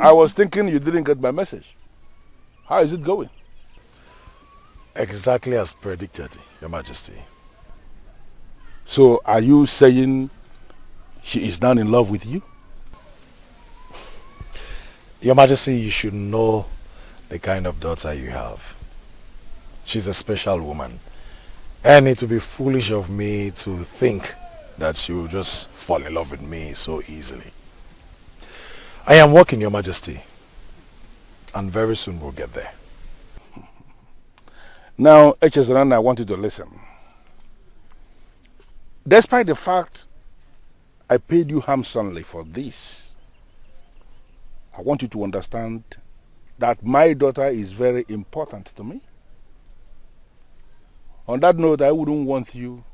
I was thinking you didn't get my message. How is it going? Exactly as predicted, Your Majesty. So are you saying she is now in love with you? Your Majesty, you should know the kind of daughter you have. She's a special woman. And it would be foolish of me to think that she will just fall in love with me so easily. I am working, Your Majesty. And very soon we'll get there. Now, HSRN, I want you to listen. Despite the fact I paid you handsomely for this, I want you to understand that my daughter is very important to me. On that note, I wouldn't want you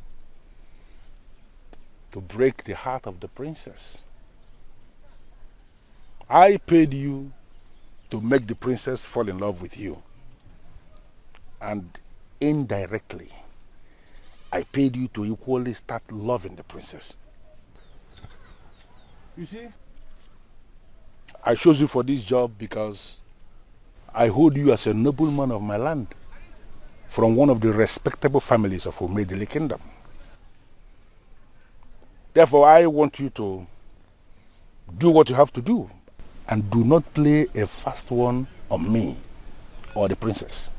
to break the heart of the princess. I paid you to make the princess fall in love with you. And indirectly, I paid you to equally start loving the princess. You see? I chose you for this job because I hold you as a nobleman of my land from one of the respectable families of Omedele Kingdom. Therefore, I want you to do what you have to do and do not play a fast one on me or the princess.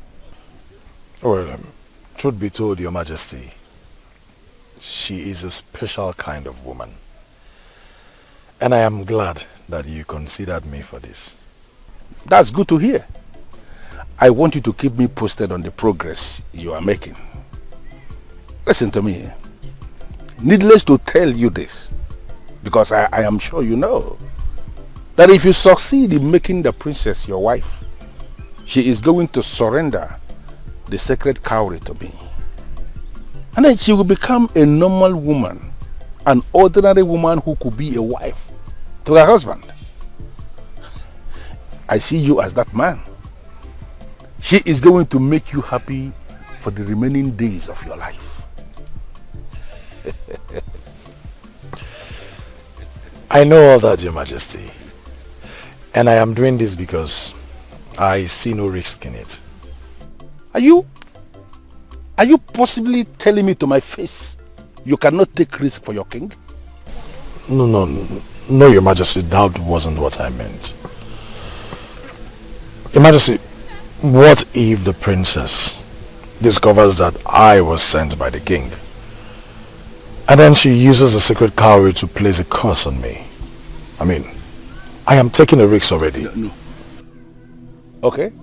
Well, truth be told, Your Majesty, she is a special kind of woman. And I am glad that you considered me for this. That's good to hear. I want you to keep me posted on the progress you are making. Listen to me. Needless to tell you this, because I am sure you know, that if you succeed in making the princess your wife, she is going to surrender the sacred cowrie to me. And then she will become a normal woman, an ordinary woman who could be a wife to her husband. I see you as that man. She is going to make you happy for the remaining days of your life. I know all that, Your Majesty. And I am doing this because I see no risk in it. Are you possibly telling me to my face you cannot take risk for your king? No, Your Majesty, that wasn't what I meant. Your Majesty, what if the princess discovers that I was sent by the king? And then she uses the sacred cowrie to place a curse on me. I mean, I am taking a risk already. No. Okay.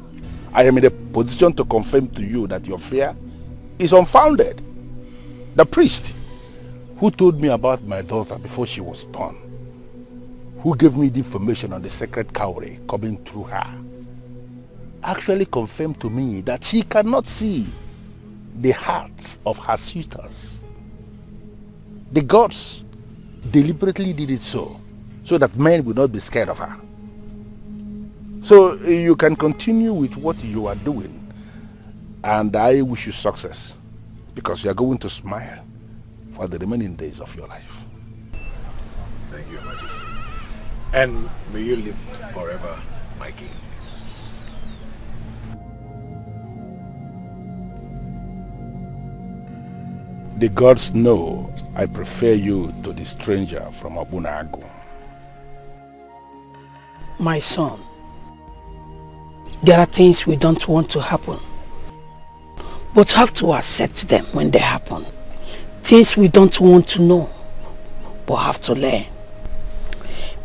I am in a position to confirm to you that your fear is unfounded. The priest who told me about my daughter before she was born, who gave me the information on the sacred cowrie coming through her, actually confirmed to me that she cannot see the hearts of her suitors. The gods deliberately did it so that men will not be scared of her. So you can continue with what you are doing, and I wish you success, because you are going to smile for the remaining days of your life. Thank you, Your Majesty. And may you live forever, my king. The gods know I prefer you to the stranger from Abunago. My son, there are things we don't want to happen, but have to accept them when they happen. Things we don't want to know, but have to learn.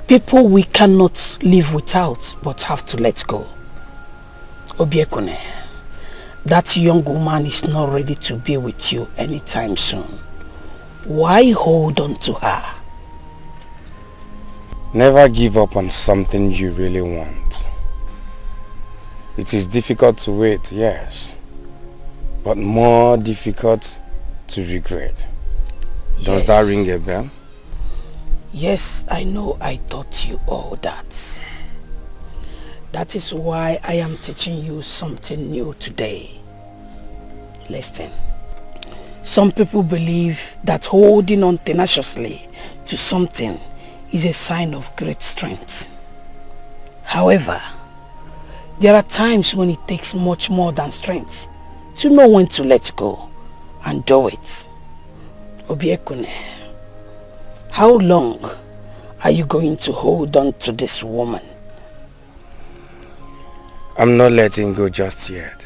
People we cannot live without, but have to let go. Obiekone, that young woman is not ready to be with you anytime soon. Why hold on to her? Never give up on something you really want. It is difficult to wait, yes, but more difficult to regret. Does that ring a bell? Yes, I know I taught you all that. That is why I am teaching you something new today. Listen. Some people believe that holding on tenaciously to something is a sign of great strength. However, there are times when it takes much more than strength to know when to let go and do it. Obiekune, how long are you going to hold on to this woman? I'm not letting go just yet.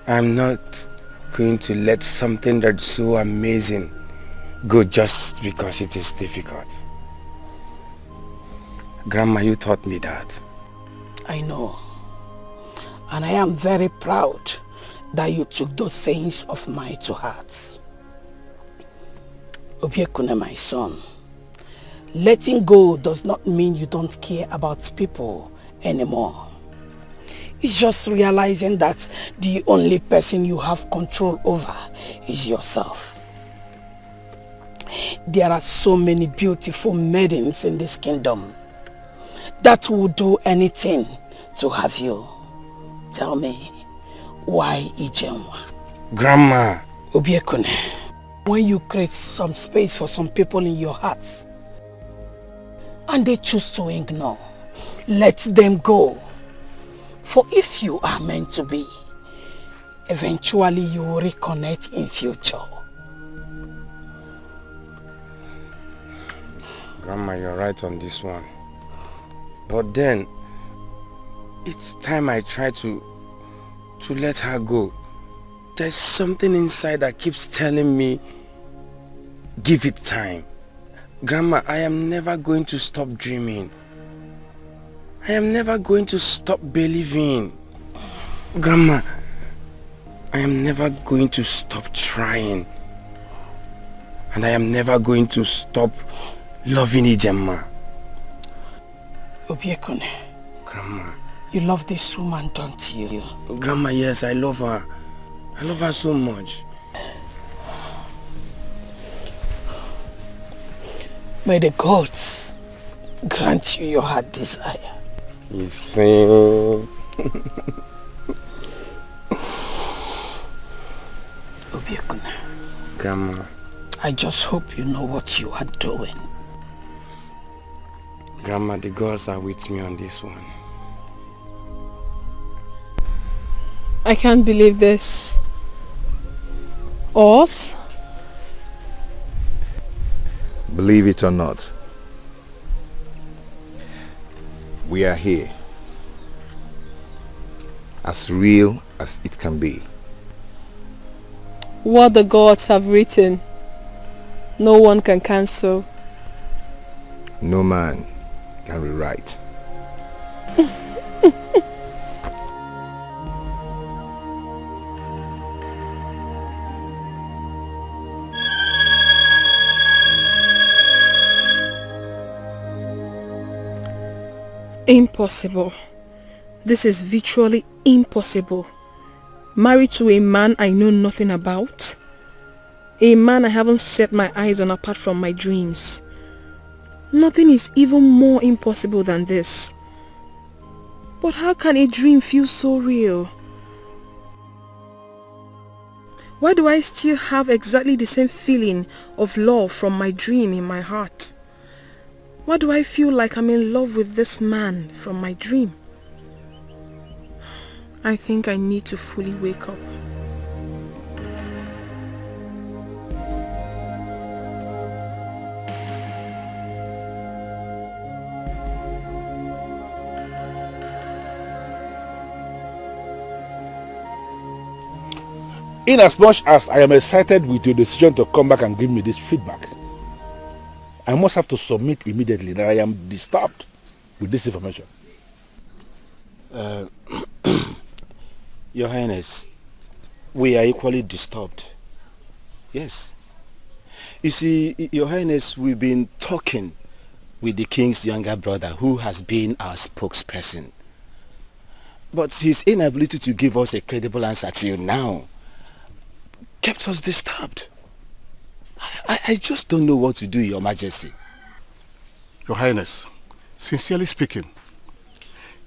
I'm not going to let something that's so amazing go just because it is difficult. Grandma, you taught me that. I know. And I am very proud that you took those sayings of mine to heart. Obiekune, my son, letting go does not mean you don't care about people anymore. It's just realizing that the only person you have control over is yourself. There are so many beautiful maidens in this kingdom that will do anything to have you. Tell me, why Ijenwa? Grandma! Obiekune, when you create some space for some people in your hearts and they choose to ignore, let them go. For if you are meant to be, eventually you will reconnect in future. Grandma, you're right on this one. But then, each time I try to let her go, there's something inside that keeps telling me, give it time. Grandma, I am never going to stop dreaming. I am never going to stop believing. Grandma, I am never going to stop trying. And I am never going to stop loving Ijema. Obiekune. Grandma. You love this woman, don't you? Grandma, yes, I love her. I love her so much. May the gods grant you your heart desire. You see? Obiekune. Grandma. I just hope you know what you are doing. Grandma, the gods are with me on this one. I can't believe this. Us? Believe it or not, we are here. As real as it can be. What the gods have written, no one can cancel. No man can rewrite. Impossible. This is virtually impossible. Married to a man I know nothing about. A man I haven't set my eyes on apart from my dreams. Nothing is even more impossible than this. But how can a dream feel so real? Why do I still have exactly the same feeling of love from my dream in my heart? Why do I feel like I'm in love with this man from my dream? I think I need to fully wake up. In as much as I am excited with your decision to come back and give me this feedback, I must have to submit immediately that I am disturbed with this information. Your Highness, we are equally disturbed. Yes. You see, Your Highness, we've been talking with the king's younger brother who has been our spokesperson. But his inability to give us a credible answer till now kept us disturbed. I just don't know what to do, Your Majesty. Your Highness, sincerely speaking,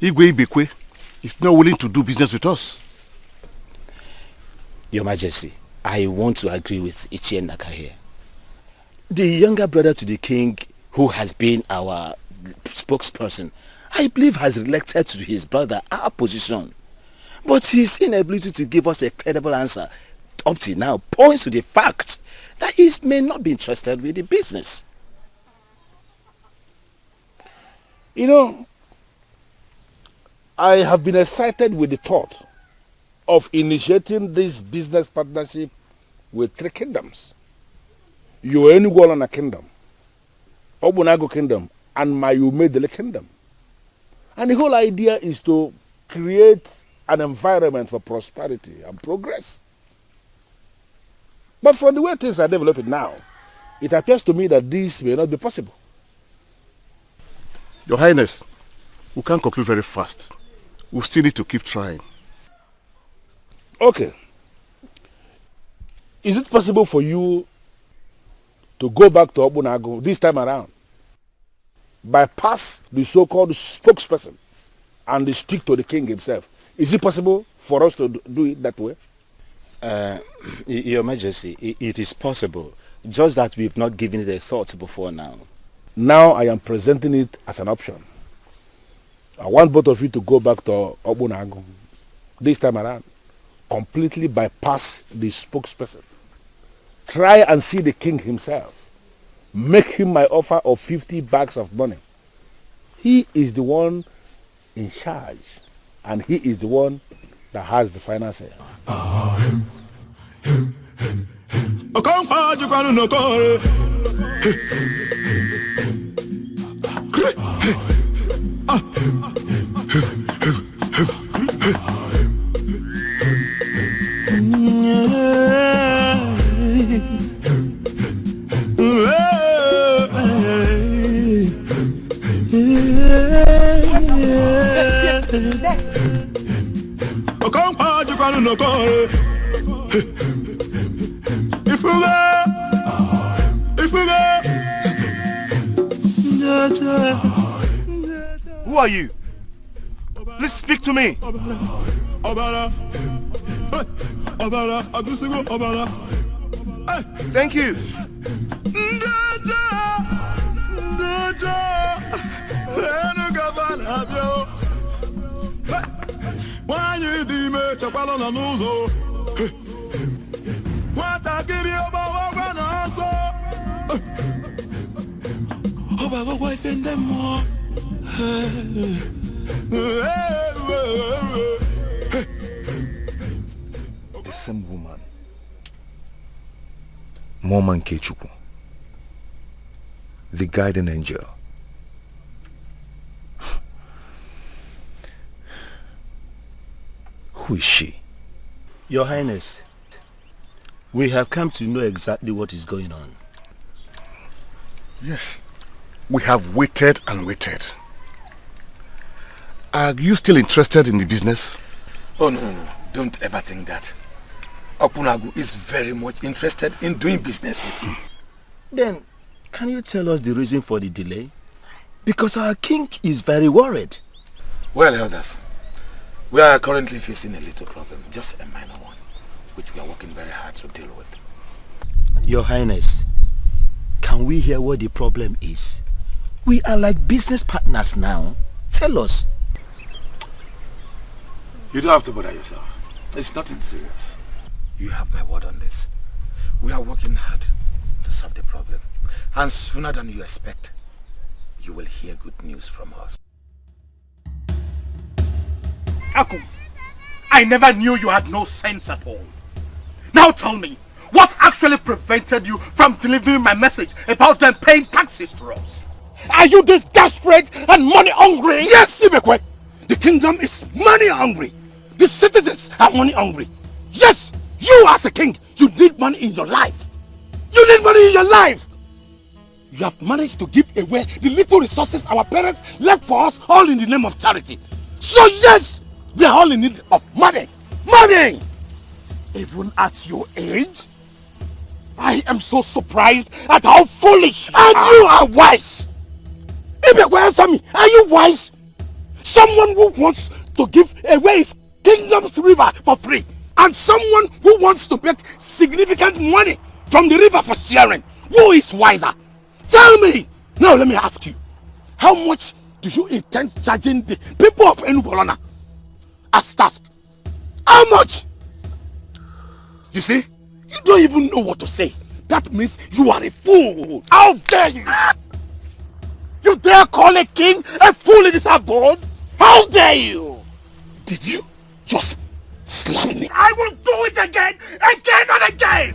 Igwe Ibekwe is not willing to do business with us. Your Majesty, I want to agree with Ichie Naka here. The younger brother to the king who has been our spokesperson I believe has related to his brother our position. But his inability to give us a credible answer up to now points to the fact that he may not be interested with the business. You know, I have been excited with the thought of initiating this business partnership with 3 kingdoms. Yoenugualana Kingdom, Obunago Kingdom, and Mayumedele Kingdom. And the whole idea is to create an environment for prosperity and progress. But from the way things are developing now, it appears to me that this may not be possible. Your Highness, we can't conclude very fast. We still need to keep trying. Okay. Is it possible for you to go back to Obunago this time around, bypass the so-called spokesperson and speak to the king himself? Is it possible for us to do it that way? Your Majesty, it is possible, just that we've not given it a thought before now. Now I am presenting it as an option. I want both of you to go back to Obunago this time around, completely bypass the spokesperson. Try and see the king himself. Make him my offer of 50 bags of money. He is the one in charge, and he is the one that has the final say. Who are you? Please speak to me. Thank you. The same woman, Moman Kechukwu, the guardian angel. Who is she? Your Highness, we have come to know exactly what is going on. Yes, we have waited and waited. Are you still interested in the business? Oh, no. Don't ever think that. Okunagu is very much interested in doing business with you. Then, can you tell us the reason for the delay? Because our king is very worried. Well, elders, we are currently facing a little problem, just a minor one, which we are working very hard to deal with. Your Highness, can we hear what the problem is? We are like business partners now. Tell us. You don't have to bother yourself. It's nothing serious. You have my word on this. We are working hard to solve the problem. And sooner than you expect, you will hear good news from us. Aku, I never knew you had no sense at all. Now tell me, what actually prevented you from delivering my message about them paying taxes to us? Are you this desperate and money hungry? Yes, Ibekwe. The kingdom is money hungry. The citizens are money hungry. Yes, you as a king, you need money in your life. You need money in your life. You have managed to give away the little resources our parents left for us, all in the name of charity. So yes, we are all in need of money. Money! Even at your age, I am so surprised at how foolish and you are wise. Ibekwe, answer me. Are you wise? Someone who wants to give away his kingdom's river for free, and someone who wants to make significant money from the river for sharing. Who is wiser? Tell me! Now let me ask you, how much do you intend charging the people of Enubolona as task? How much? You see, you don't even know what to say. That means you are a fool. How dare you? You dare call a king a fool in his abode? How dare you? Did you just slap me? I will do it again and again!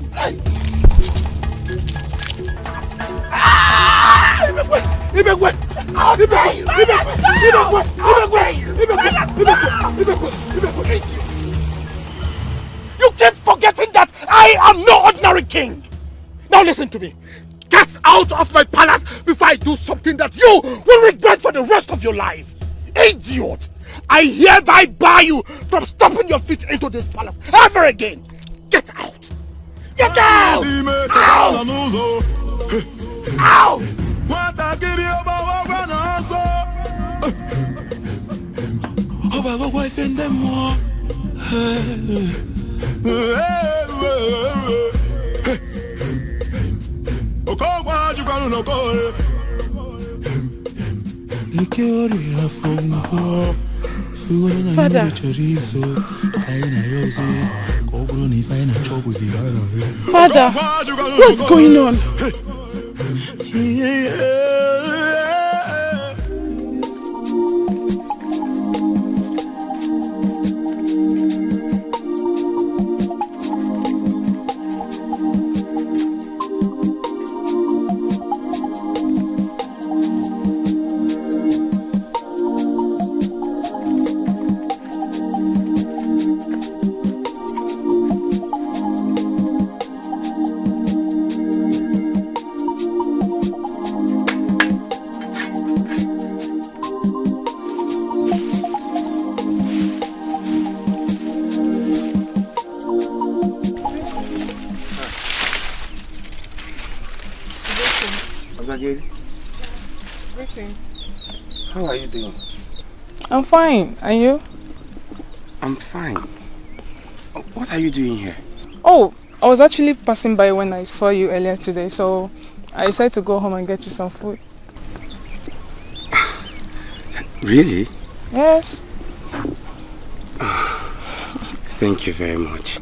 You keep forgetting that I am no ordinary king! Now listen to me. Get out of my palace before I do something that you will regret for the rest of your life. Idiot! I hereby bar you from stepping your feet into this palace ever again. Get out! Get out! Out! Out! Father. Father, what's going on? How are you doing? I'm fine. And you? I'm fine. What are you doing here? Oh, I was actually passing by when I saw you earlier today, so I decided to go home and get you some food. Really? Yes. Thank you very much.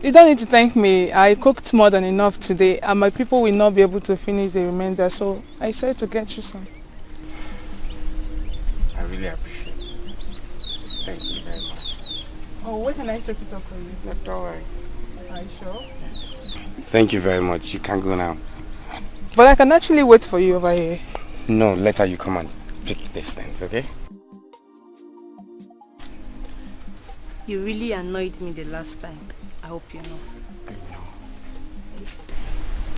You don't need to thank me. I cooked more than enough today and my people will not be able to finish the remainder, so I decided to get you some. I really appreciate it. Thank you very much. Oh, where can I set it up for you? No, don't worry. Are you sure? Yes. Thank you very much. You can go now. But I can actually wait for you over here. No, later you come and pick these things, okay? You really annoyed me the last time. I hope you know. I know.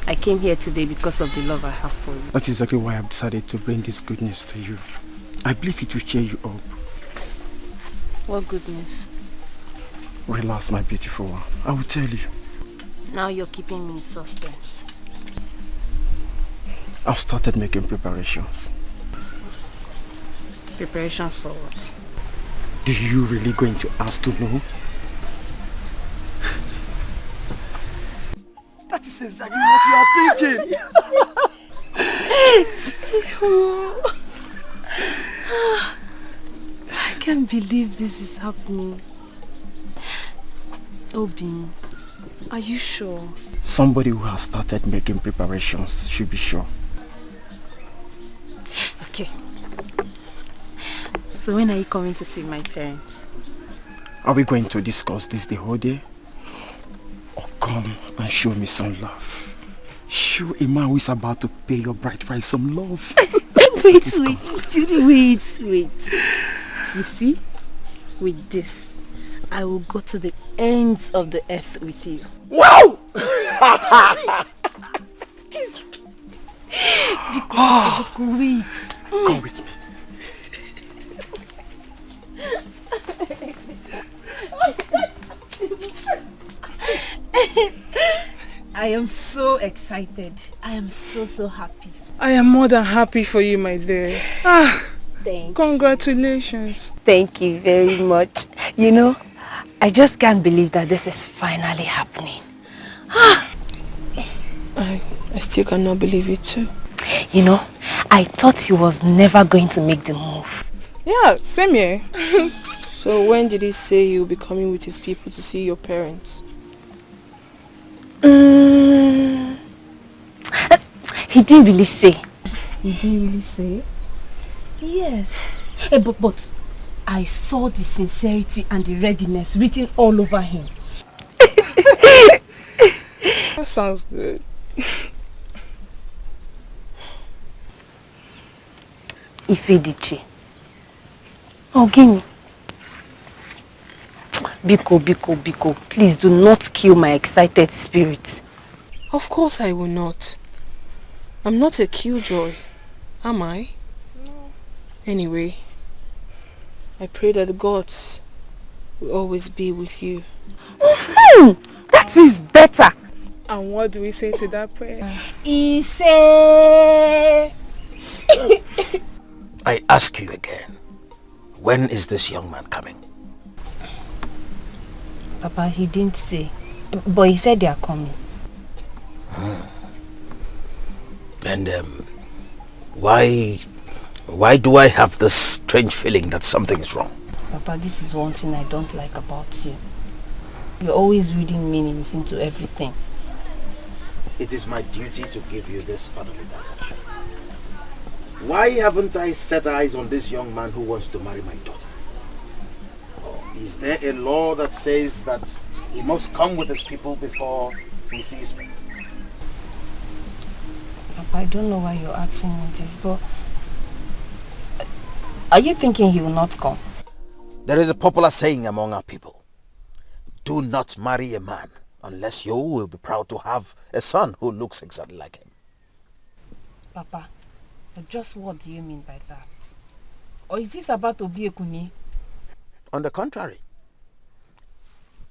I came here today because of the love I have for you. That is exactly why I've decided to bring this good news to you. I believe it will cheer you up. What good news? Relax, my beautiful one. I will tell you. Now you're keeping me in suspense. I've started making preparations. Preparations for what? Do you really going to ask to know? That is exactly what you are thinking. I can't believe this is happening. Obin, are you sure? Somebody who has started making preparations should be sure. Okay. So when are you coming to see my parents? Are we going to discuss this the whole day? Or come and show me some love? Show a man who is about to pay your bride price some love. Wait. You see, with this, I will go to the ends of the earth with you. Wow! Wait. Come with me. I am so excited. I am so happy. I am more than happy for you, my dear. Thank Congratulations. Thank you very much. You know, I just can't believe that this is finally happening. I still cannot believe it too. You know, I thought he was never going to make the move. Yeah, same here. So when did he say he'll be coming with his people to see your parents? He didn't really say. He didn't really say? Yes. But I saw the sincerity and the readiness written all over him. That sounds good. Ifediche. Ogini. Biko, please do not kill my excited spirit. Of course I will not. I'm not a killjoy, am I? No. Anyway, I pray that the gods will always be with you. That is better. And what do we say to that prayer? Ise. I ask you again, when is this young man coming? Papa, he didn't say, but he said they are coming. And why do I have this strange feeling that something is wrong? Papa, this is one thing I don't like about you. You're always reading meanings into everything. It is my duty to give you this fatherly direction. Why haven't I set eyes on this young man who wants to marry my daughter? Or is there a law that says that he must come with his people before he sees me? Papa, I don't know why you're asking me this, but are you thinking he will not come? There is a popular saying among our people. Do not marry a man unless you will be proud to have a son who looks exactly like him. Papa, just what do you mean by that? Or is this about Obiekuni? On the contrary.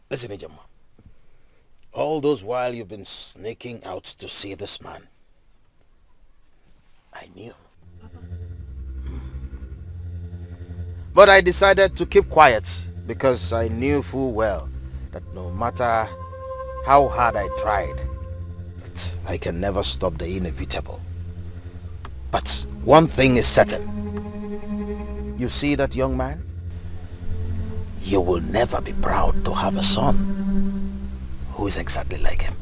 Listen, Ijama. All those while you've been sneaking out to see this man, I knew. But I decided to keep quiet because I knew full well that no matter how hard I tried, I can never stop the inevitable. But one thing is certain. You see that young man? You will never be proud to have a son who is exactly like him.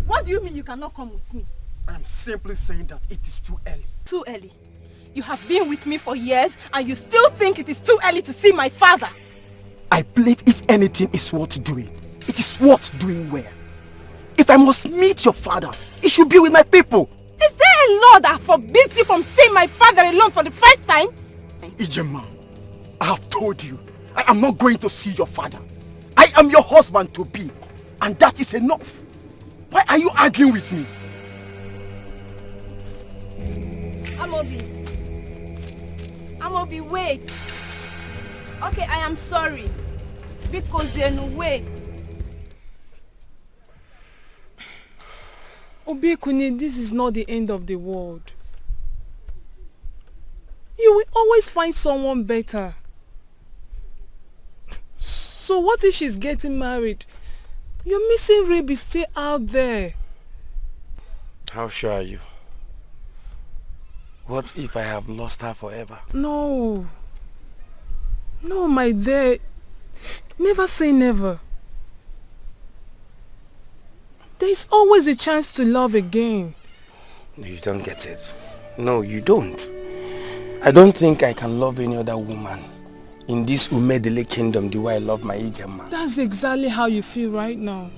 What do you mean you cannot come with me? I'm simply saying that it is too early. Too early? You have been with me for years and you still think it is too early to see my father? I believe if anything is worth doing, it is worth doing well. If I must meet your father, it should be with my people. Is there a law that forbids you from seeing my father alone for the first time? Ijema, I have told you, I am not going to see your father. I am your husband to be, and that is enough. Why are you arguing with me? Amobi, wait. Okay, I am sorry. Because then wait. Obiekuni, this is not the end of the world. You will always find someone better. So what if she's getting married? Your missing rib is still out there. How sure are you? What if I have lost her forever? No. No, my dear. Never say never. There is always a chance to love again. No, you don't get it. No, you don't. I don't think I can love any other woman in this Umedele kingdom the way I love my Ijema. That's exactly how you feel right now.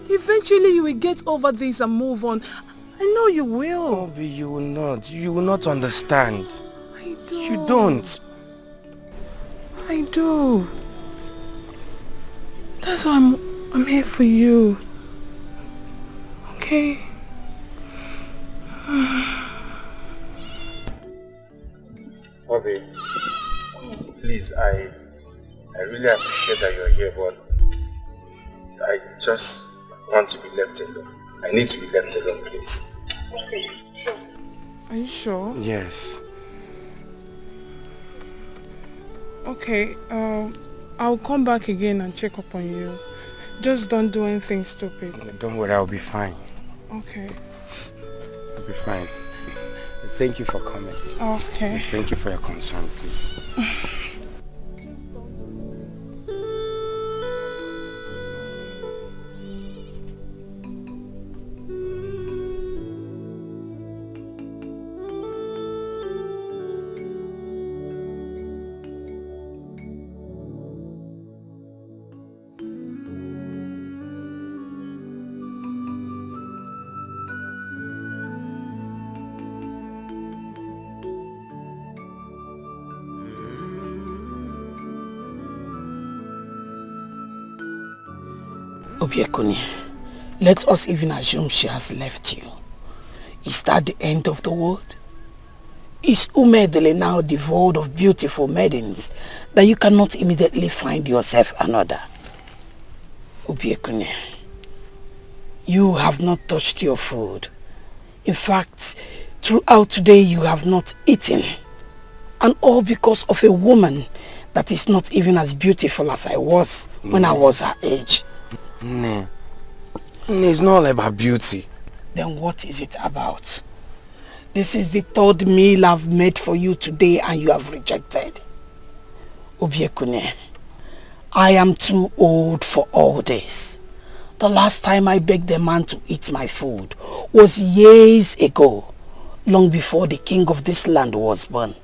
Eventually you will get over this and move on. I know you will. Oh, but you will not. You will not understand. I do. You don't. I do. That's why I'm here for you. Okay? Bobby, please, I really appreciate that you're here, but I just want to be left alone. I need to be left alone, please. Are you sure? Yes. Okay, I'll come back again and check up on you. Just don't do anything stupid. Don't worry, I'll be fine. Okay. I'll be fine. Thank you for coming. Okay. Thank you for your concern, please. Obiekuni, let us even assume she has left you. Is that the end of the world? Is Umedele now devoid of beautiful maidens that you cannot immediately find yourself another? Obiekuni, you have not touched your food. In fact, throughout today you have not eaten. And all because of a woman that is not even as beautiful as I was when I was her age. No. It's not all about beauty. Then what is it about? This is the third meal I've made for you today and you have rejected. Obiekune, I am too old for all this. The last time I begged a man to eat my food was years ago, long before the king of this land was born.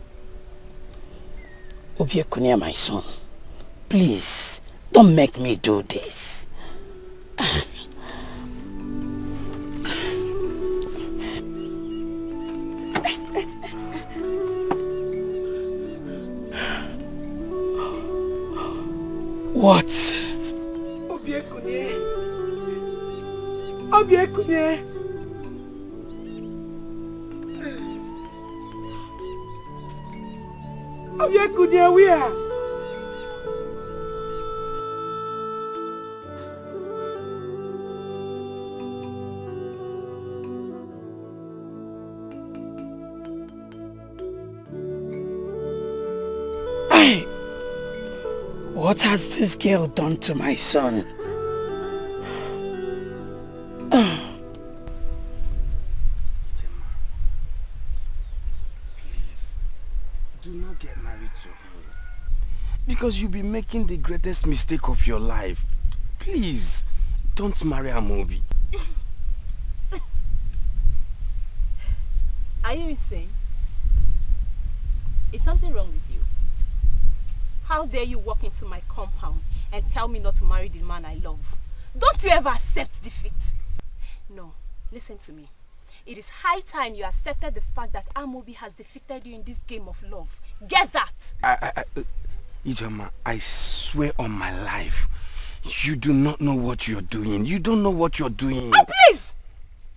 Obiekune, my son, please, don't make me do this. What? Obiekune. Obiekune. Obiekune, where? What has this girl done to my son? Please, do not get married to him. Because you'll be making the greatest mistake of your life. Please, don't marry Amobi. Are you insane? Is something wrong with you? How dare you walk into my compound and tell me not to marry the man I love? Don't you ever accept defeat? No, listen to me. It is high time you accepted the fact that Amobi has defeated you in this game of love. Get that! Ijoma, I swear on my life, you do not know what you're doing. You don't know what you're doing. Oh, please!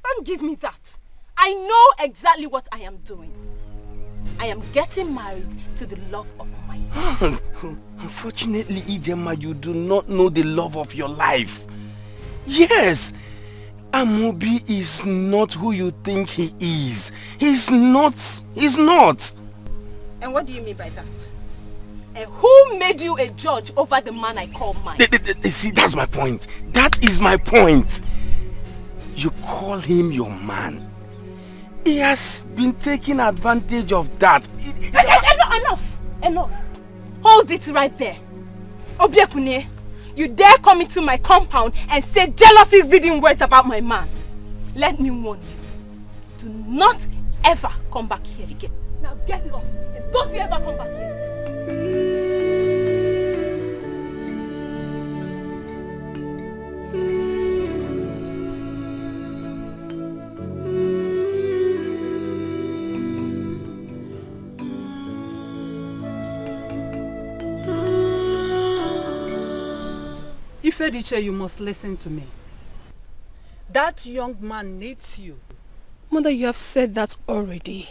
Don't give me that. I know exactly what I am doing. I am getting married to the love of my life. Unfortunately, Ijema, you do not know the love of your life. Yes, Amobi is not who you think he is. He's not. He's not. And what do you mean by that? And who made you a judge over the man I call mine? See, that's my point. That is my point. You call him your man. He has been taking advantage of that. Enough. Hold it right there. Obiekune, you dare come into my compound and say jealousy-reading words about my man. Let me warn you. Do not ever come back here again. Now get lost and don't you ever come back here. Ifediche, you must listen to me. That young man needs you. Mother, you have said that already.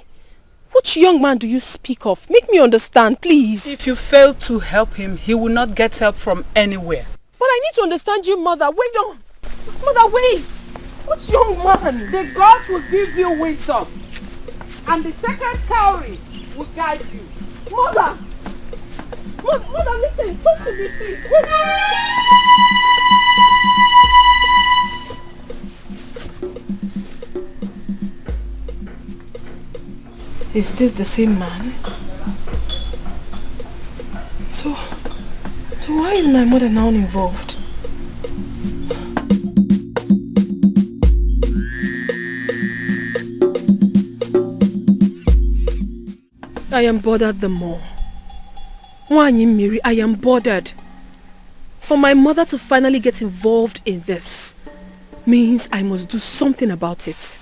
Which young man do you speak of? Make me understand, please. If you fail to help him, he will not get help from anywhere. But I need to understand you, Mother. Wait on. Mother, wait. Which young man? The gods will give you wisdom. And the second cowrie will guide you. Mother! Mother, listen. Talk to me, please. Is this the same man? So why is my mother now involved? I am bothered the more. Onny Miri, I am bothered. For my mother to finally get involved in this means I must do something about it.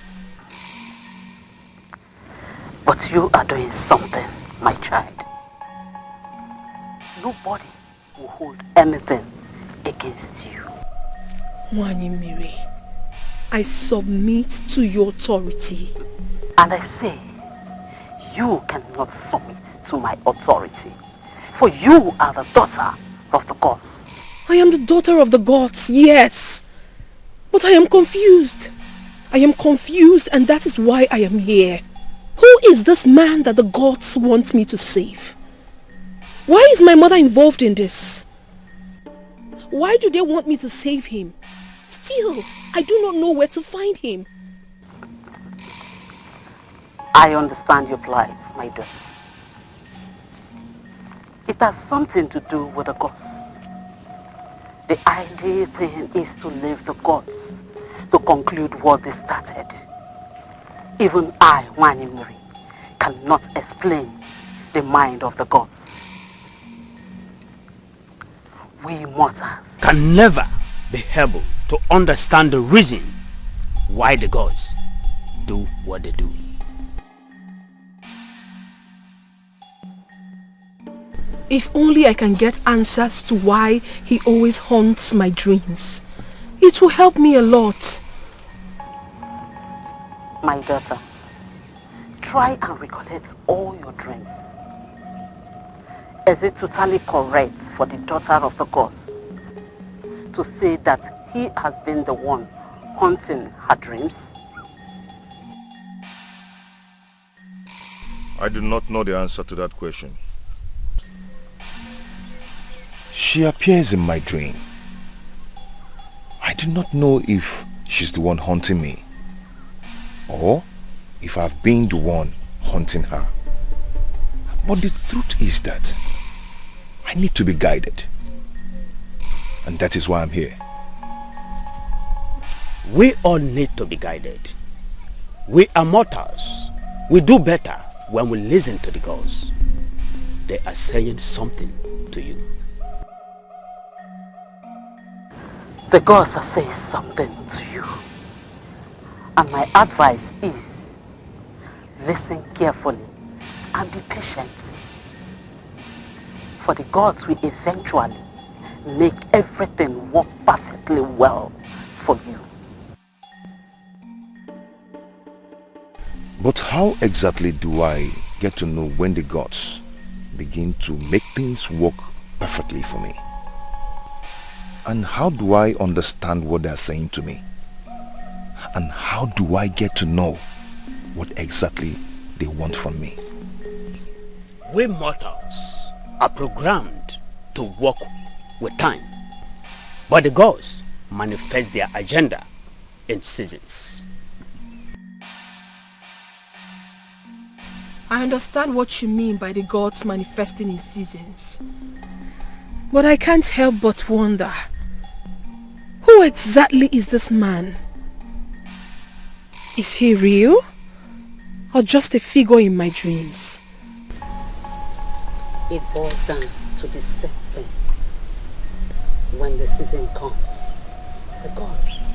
But you are doing something, my child. Nobody will hold anything against you. Onny Miri, I submit to your authority. And I say, you cannot submit to my authority. For you are the daughter of the gods. I am the daughter of the gods, yes. But I am confused. I am confused, and that is why I am here. Who is this man that the gods want me to save? Why is my mother involved in this? Why do they want me to save him? Still, I do not know where to find him. I understand your plight, my daughter. It has something to do with the gods. The ideal thing is to leave the gods to conclude what they started. Even I, Onny Miri, cannot explain the mind of the gods. We mortals can never be able to understand the reason why the gods do what they do. If only I can get answers to why he always haunts my dreams. It will help me a lot. My daughter, try and recollect all your dreams. Is it totally correct for the daughter of the gods to say that he has been the one haunting her dreams? I do not know the answer to that question. She appears in my dream. I do not know if she's the one haunting me or if I've been the one haunting her. But the truth is that I need to be guided. And that is why I'm here. We all need to be guided. We are mortals. We do better when we listen to the gods. They are saying something to you. The gods are saying something to you. And my advice is, listen carefully and be patient. For the gods will eventually make everything work perfectly well for you. But how exactly do I get to know when the gods begin to make things work perfectly for me? And how do I understand what they're saying to me? And how do I get to know what exactly they want from me? We mortals are programmed to work with time. But the gods manifest their agenda in seasons. I understand what you mean by the gods manifesting in seasons. But I can't help but wonder, who exactly is this man? Is he real? Or just a figure in my dreams? It boils down to the same thing. When the season comes, the gods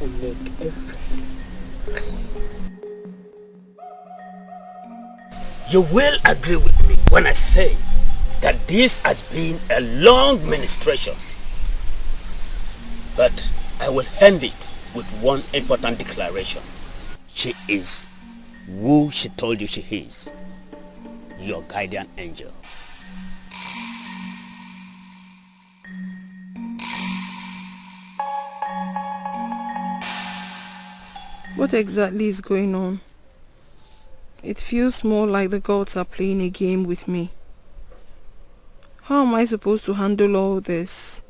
will make everything clear. You will agree with me when I say that this has been a long ministration. But I will end it with one important declaration. She is who she told you she is. Your guardian angel. What exactly is going on? It feels more like the gods are playing a game with me. How am I supposed to handle all this?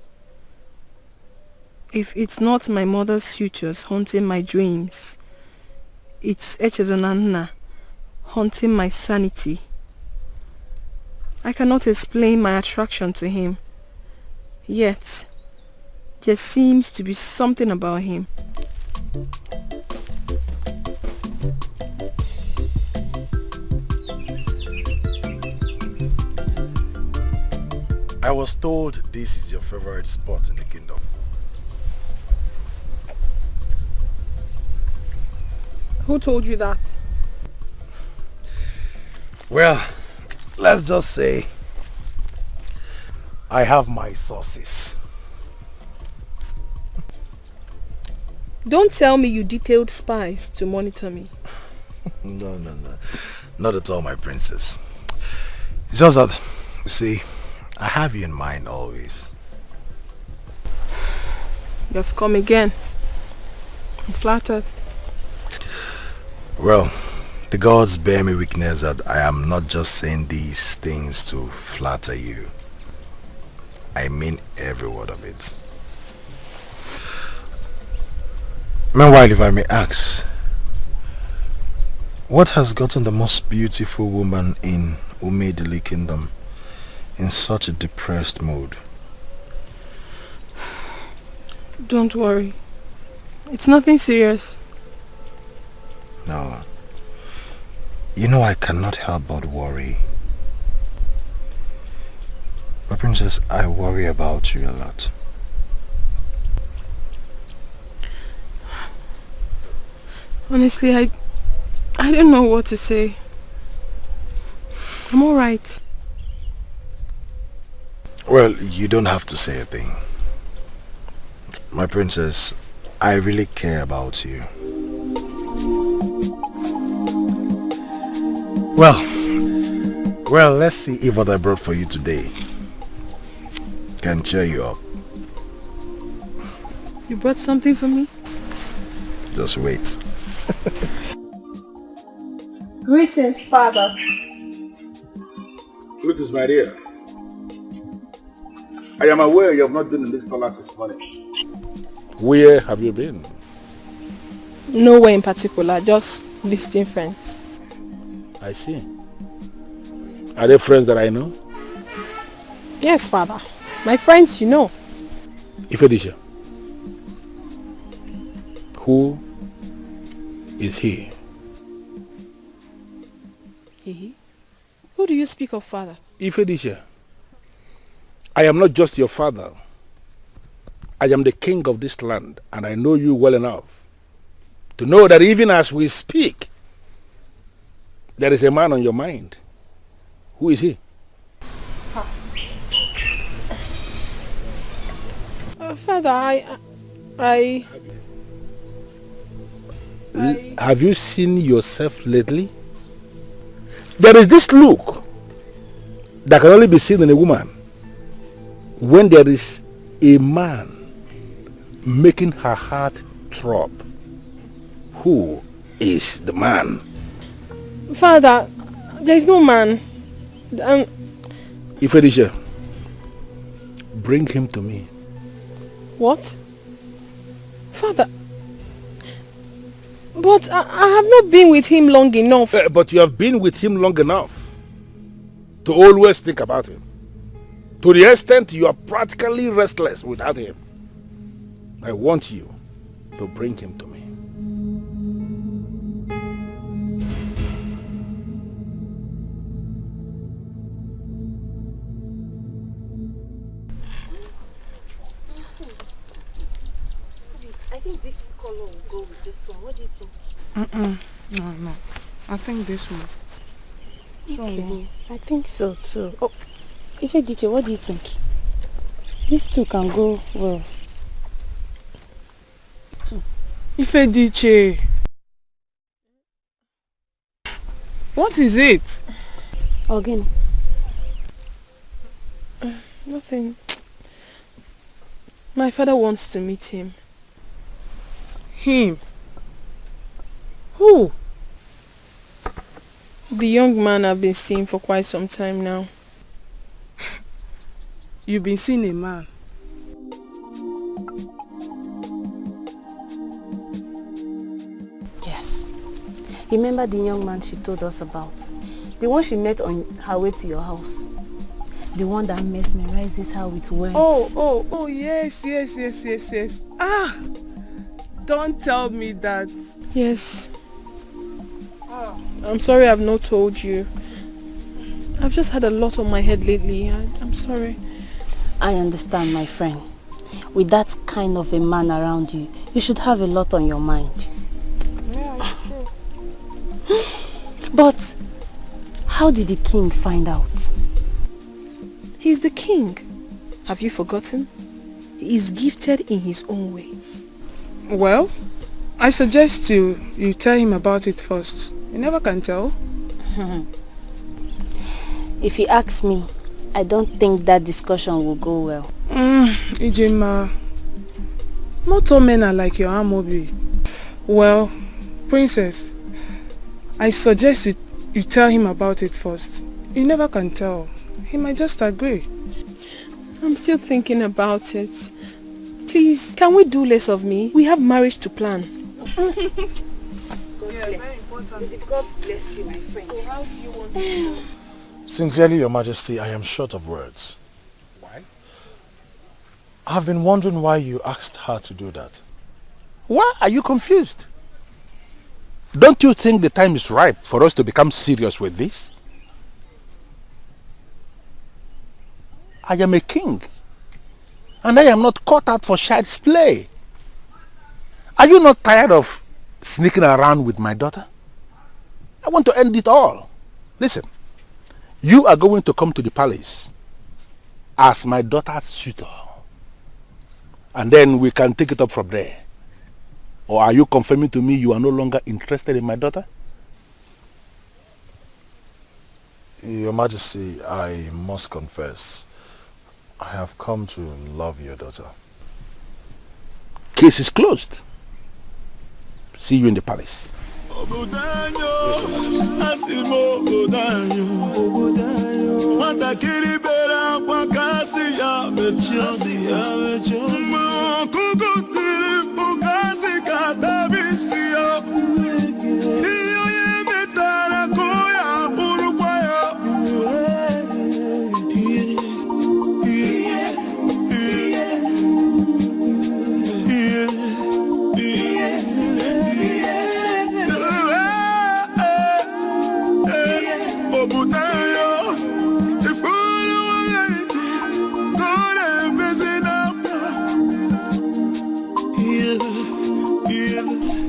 If it's not my mother's suitors haunting my dreams, it's Echezonanna haunting my sanity. I cannot explain my attraction to him. Yet, there seems to be something about him. I was told this is your favorite spot in the kingdom. Who told you that? Well, let's just say I have my sources. Don't tell me you detailed spies to monitor me. No. Not at all, my princess. It's just that, you see, I have you in mind always. You have come again. I'm flattered. Well, the gods bear me witness that I am not just saying these things to flatter you. I mean every word of it. Meanwhile, if I may ask, what has gotten the most beautiful woman in Umedili Kingdom in such a depressed mood? Don't worry. It's nothing serious. No. You know I cannot help but worry. But princess, I worry about you a lot. Honestly, I don't know what to say. I'm alright. Well, you don't have to say a thing. My princess, I really care about you. Well, let's see if what I brought for you today can cheer you up. You brought something for me? Just wait. Greetings, Father. Greetings, my dear. I am aware you have not been in this palace this morning. Where have you been? Nowhere in particular, just visiting friends. I see. Are they friends that I know? Yes, Father. My friends, you know. Ifedisha. Who is he? He? Who do you speak of, Father? Ifedisha. I am not just your father. I am the king of this land, and I know you well enough to know that even as we speak, there is a man on your mind. Who is he? Father, Have you seen yourself lately? There is this look that can only be seen in a woman when there is a man making her heart throb. Who is the man? Father, there is no man. Ifedisha, bring him to me. What? Father, but I have not been with him long enough. But you have been with him long enough to always think about him. To the extent you are practically restless without him. I want you to bring him to me. I think this color will go with this one. What do you think? No. I think this one. Okay, I think so too. Oh, Ifedije, what do you think? These two can go well. Ifedije. What is it? Again. Nothing. My father wants to meet him. Him? Who? The young man I've been seeing for quite some time now. you've been seeing a man. Yes. Remember the young man she told us about? The one she met on her way to your house? The one that mesmerizes her with words. Oh, yes. Ah! Don't tell me that. Yes. I'm sorry I've not told you. I've just had a lot on my head lately. I'm sorry. I understand, my friend. With that kind of a man around you, you should have a lot on your mind. Yeah, it's true. But how did the king find out? He's the king. Have you forgotten? He is gifted in his own way. Well, I suggest you tell him about it first. You never can tell. If he asks me, I don't think that discussion will go well. Ijima, not all men are like your Amobi. Well, princess, I suggest you tell him about it first. You never can tell. He might just agree. I'm still thinking about it. Please, can we do less of me? We have marriage to plan. God bless you, my friend. So how do you want to do? Sincerely, Your Majesty, I am short of words. Why? I've been wondering why you asked her to do that. Why are you confused? Don't you think the time is ripe for us to become serious with this? I am a king, and I am not caught out for child's play. Are you not tired of sneaking around with my daughter? I want to end it all. Listen, you are going to come to the palace as my daughter's suitor, and then we can take it up from there. Or are you confirming to me you are no longer interested in my daughter? Your Majesty, I must confess, I have come to love your daughter. Case is closed. See you in the palace.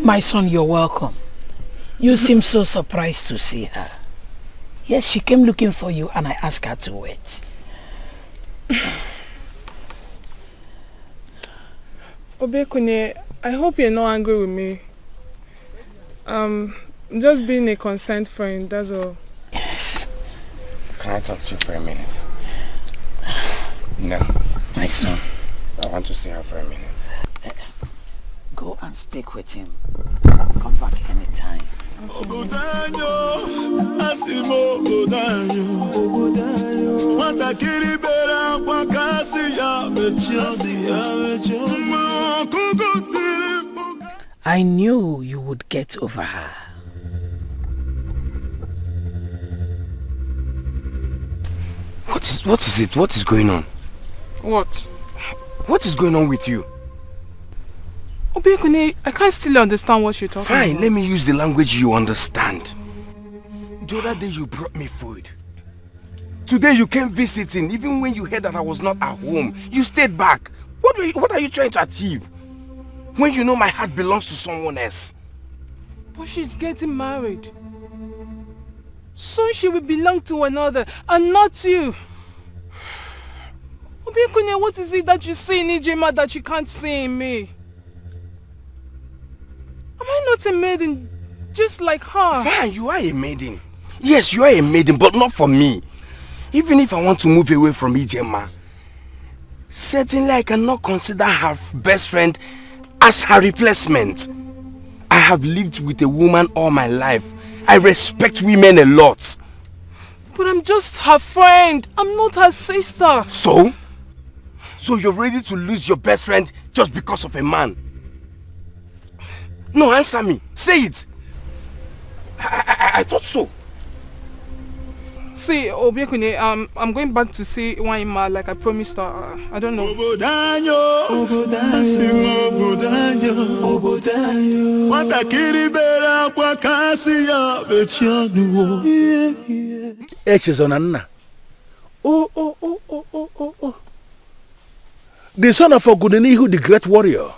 My son, you're welcome. You seem so surprised to see her. Yes, she came looking for you and I asked her to wait. Obekune, I hope you're not angry with me. Just being a concerned friend, that's all. Yes. Can I talk to you for a minute? No. My son. I want to see her for a minute. Go and speak with him. Come back anytime. I knew you would get over her. What is it? What is going on? What? What is going on with you? Obekune, I can't still understand what you're talking about. Fine, let me use the language you understand. The other day you brought me food. Today you came visiting, even when you heard that I was not at home. You stayed back. What are you trying to achieve? When you know my heart belongs to someone else. But she's getting married. Soon she will belong to another and not you. Obekune, what is it that you see in Ijima that you can't see in me? Am I not a maiden just like her? Fine, you are a maiden. Yes, you are a maiden, but not for me. Even if I want to move away from Ijema, certainly I cannot consider her best friend as her replacement. I have lived with a woman all my life. I respect women a lot. But I'm just her friend. I'm not her sister. So? So you're ready to lose your best friend just because of a man? No, answer me. Say it. I thought so. See, Obiekune, I'm going back to see Waima like I promised her. I don't know. Oh. The son of Ogudenihu, the great warrior.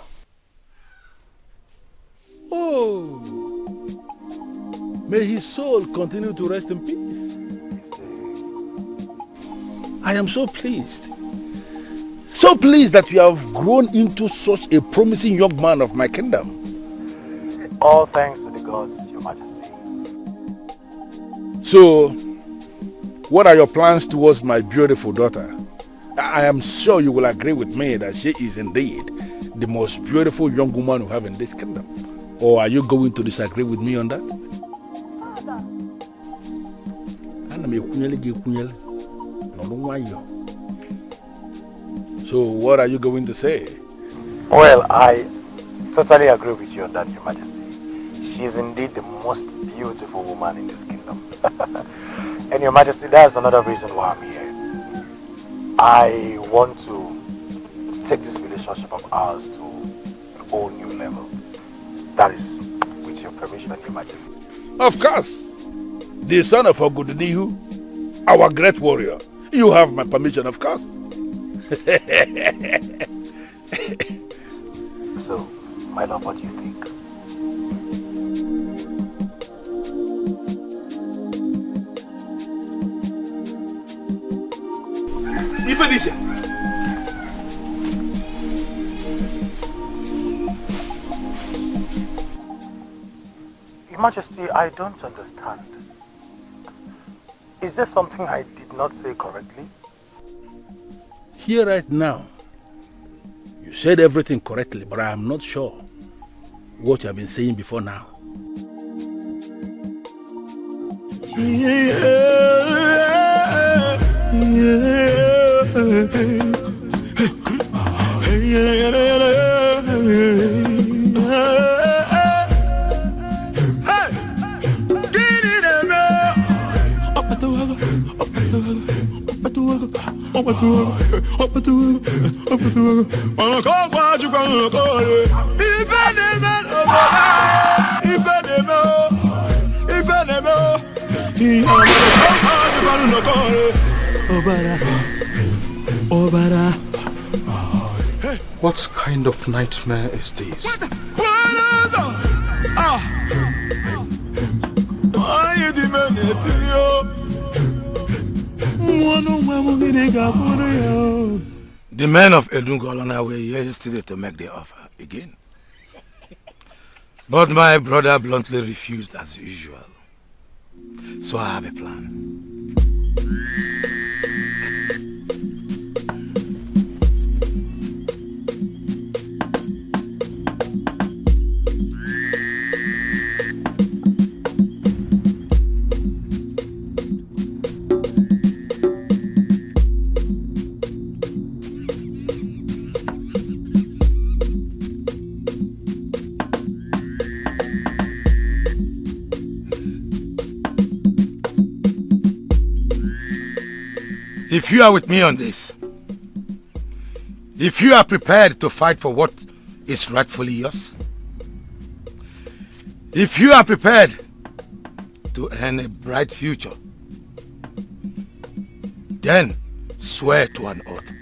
Oh. May his soul continue to rest in peace. I am so pleased. So pleased that you have grown into such a promising young man of my kingdom. All thanks to the gods, Your Majesty. So, what are your plans towards my beautiful daughter? I am sure you will agree with me that she is indeed the most beautiful young woman we have in this kingdom. Or are you going to disagree with me on that? So what are you going to say? Well, I totally agree with you on that, Your Majesty. She is indeed the most beautiful woman in this kingdom. And Your Majesty, that's another reason why I'm here. I want to take this relationship of ours to a whole new level. That is with your permission, Your Majesty. Of course. The son of Ogudenihu, our great warrior. You have my permission, of course. So, my love, what do you think? Ifedisha. Your Majesty, I don't understand. Is there something I did not say correctly? Here right now, you said everything correctly, but I am not sure what you have been saying before now. What kind of nightmare is this? The men of Edungolona were here yesterday to make the offer again. But my brother bluntly refused as usual. So I have a plan. If you are with me on this, if you are prepared to fight for what is rightfully yours, if you are prepared to earn a bright future, then swear to an oath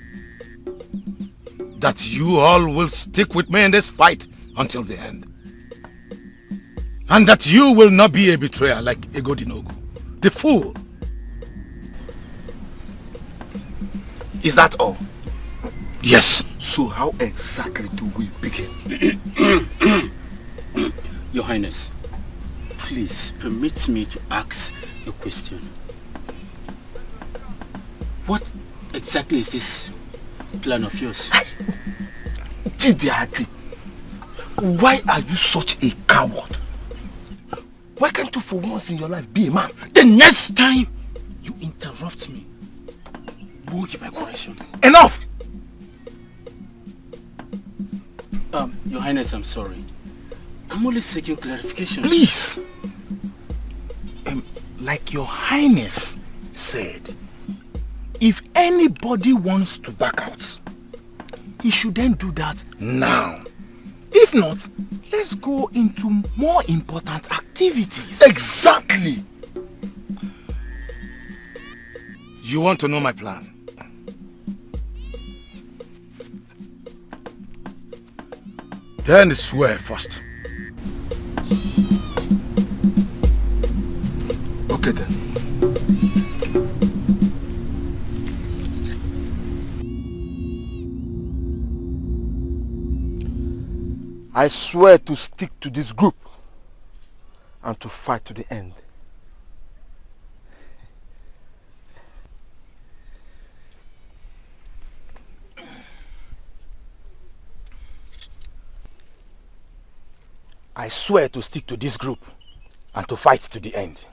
that you all will stick with me in this fight until the end. And that you will not be a betrayer like Egodinogu, the fool. Is that all? Yes. So how exactly do we begin? Your Highness, please permit me to ask a question. What exactly is this plan of yours? Chidiadi, why are you such a coward? Why can't you for once in your life be a man? The next time you interrupt me, we'll give a correction. Enough! Your Highness, I'm sorry. I'm only seeking clarification. Please! Like Your Highness said, if anybody wants to back out, he should then do that now. If not, let's go into more important activities. Exactly! You want to know my plan? Then swear first. Okay then. I swear to stick to this group and to fight to the end. I swear to stick to this group and to fight to the end.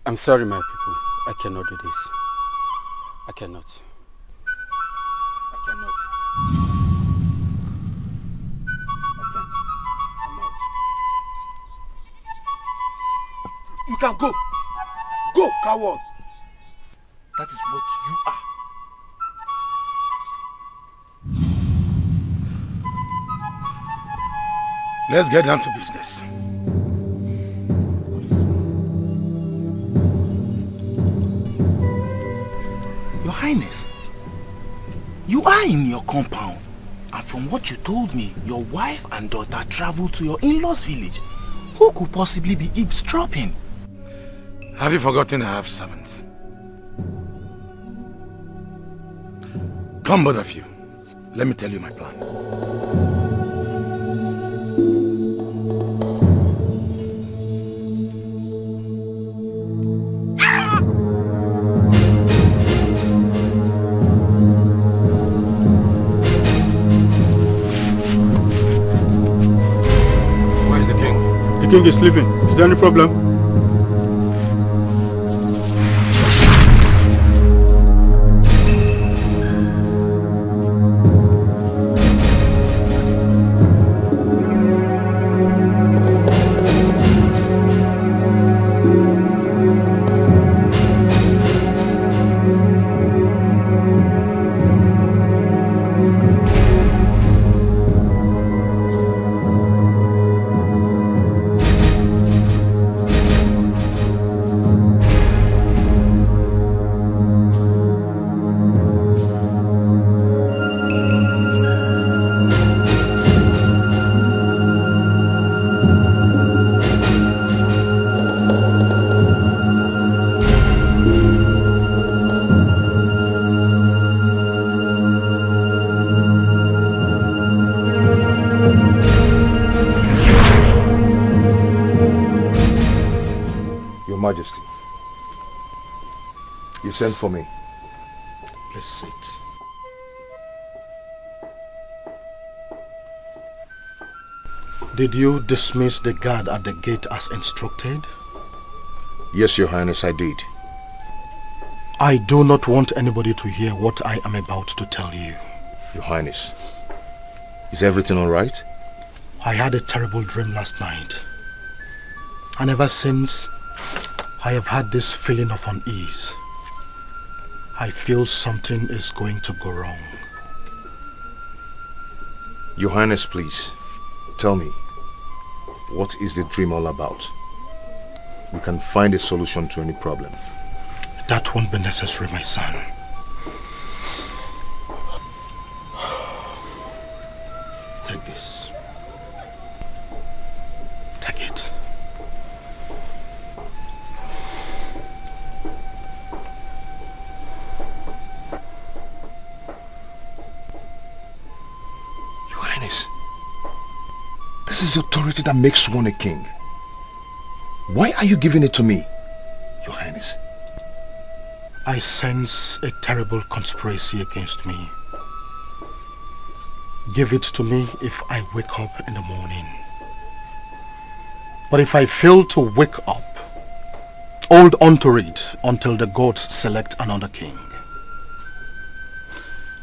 I'm sorry, my people. I cannot do this. I cannot. You can go. Go, coward. That is what you are. Let's get down to business. Your Highness, you are in your compound, and from what you told me, your wife and daughter traveled to your in-laws' village. Who could possibly be eavesdropping? Have you forgotten I have servants? Come, both of you. Let me tell you my plan. Where is the king? The king is sleeping. Is there any problem? Majesty, you sent for me. Please sit. Did you dismiss the guard at the gate as instructed? Yes, Your Highness, I did. I do not want anybody to hear what I am about to tell you. Your Highness, is everything all right? I had a terrible dream last night. And ever since, I have had this feeling of unease. I feel something is going to go wrong. Your Highness, please, tell me, what is the dream all about? We can find a solution to any problem. That won't be necessary, my son. Take this. Take it. Your Highness, this is authority that makes one a king. Why are you giving it to me, Your Highness? I sense a terrible conspiracy against me. Give it to me if I wake up in the morning. But if I fail to wake up, hold on to it until the gods select another king.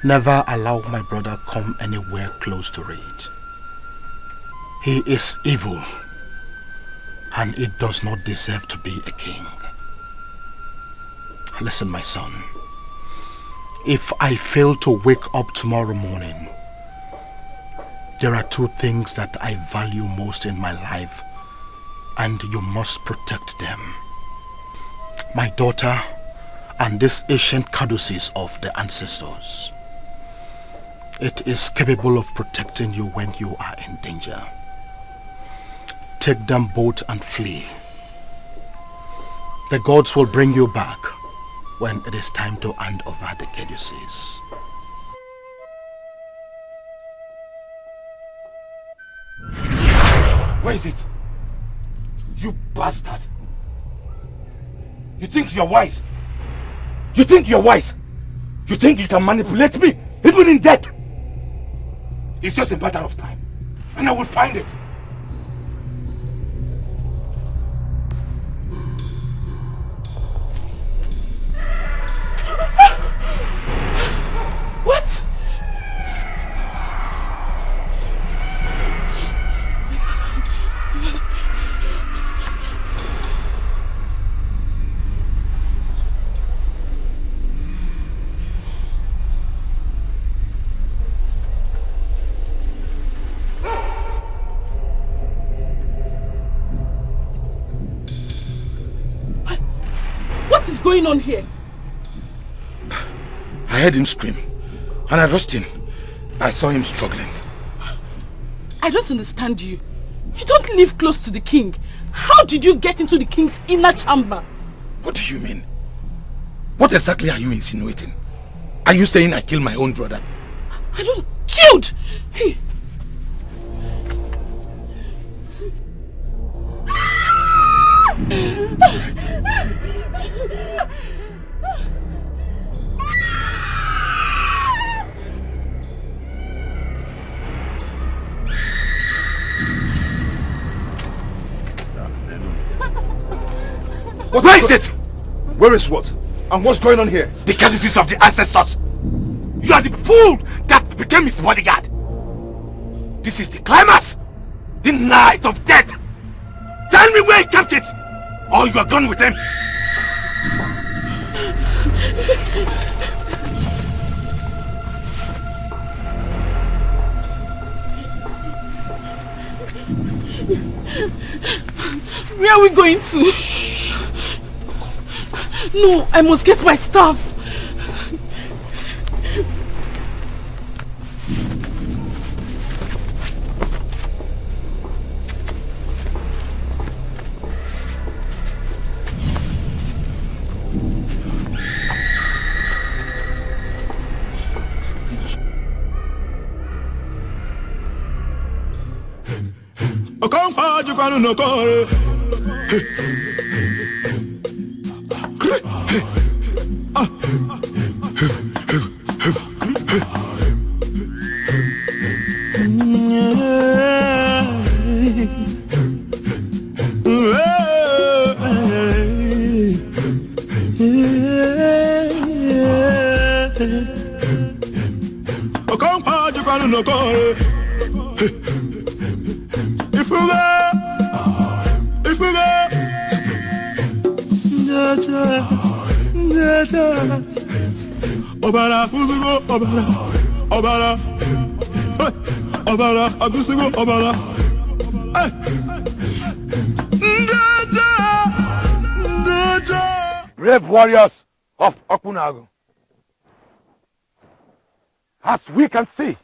Never allow my brother come anywhere close to it. He is evil, and he does not deserve to be a king. Listen, my son. If I fail to wake up tomorrow morning, there are two things that I value most in my life, and you must protect them. My daughter and this ancient caduceus of the ancestors. It is capable of protecting you when you are in danger. Take them both and flee. The gods will bring you back when it is time to hand over the caduceus. Where is it? You bastard! You think you're wise? You think you're wise? You think you can manipulate me, even in death? It's just a matter of time, and I will find it. What? What is going on here? I heard him scream, and I rushed in. I saw him struggling. I don't understand you. You don't live close to the king. How did you get into the king's inner chamber? What do you mean? What exactly are you insinuating? Are you saying I killed my own brother? I don't... Killed! Hey. Where is it? Where is what? And what's going on here? The caduceus of the ancestors. You are the fool that became his bodyguard. This is the climax. The night of death. Tell me where he kept it, or you are gone with him. Where are we going to? No, I must get my stuff. Obara, Uzugo, Obara, Obara, Obara, Agusugo, Obara. Brave warriors of Okunago, as we can see,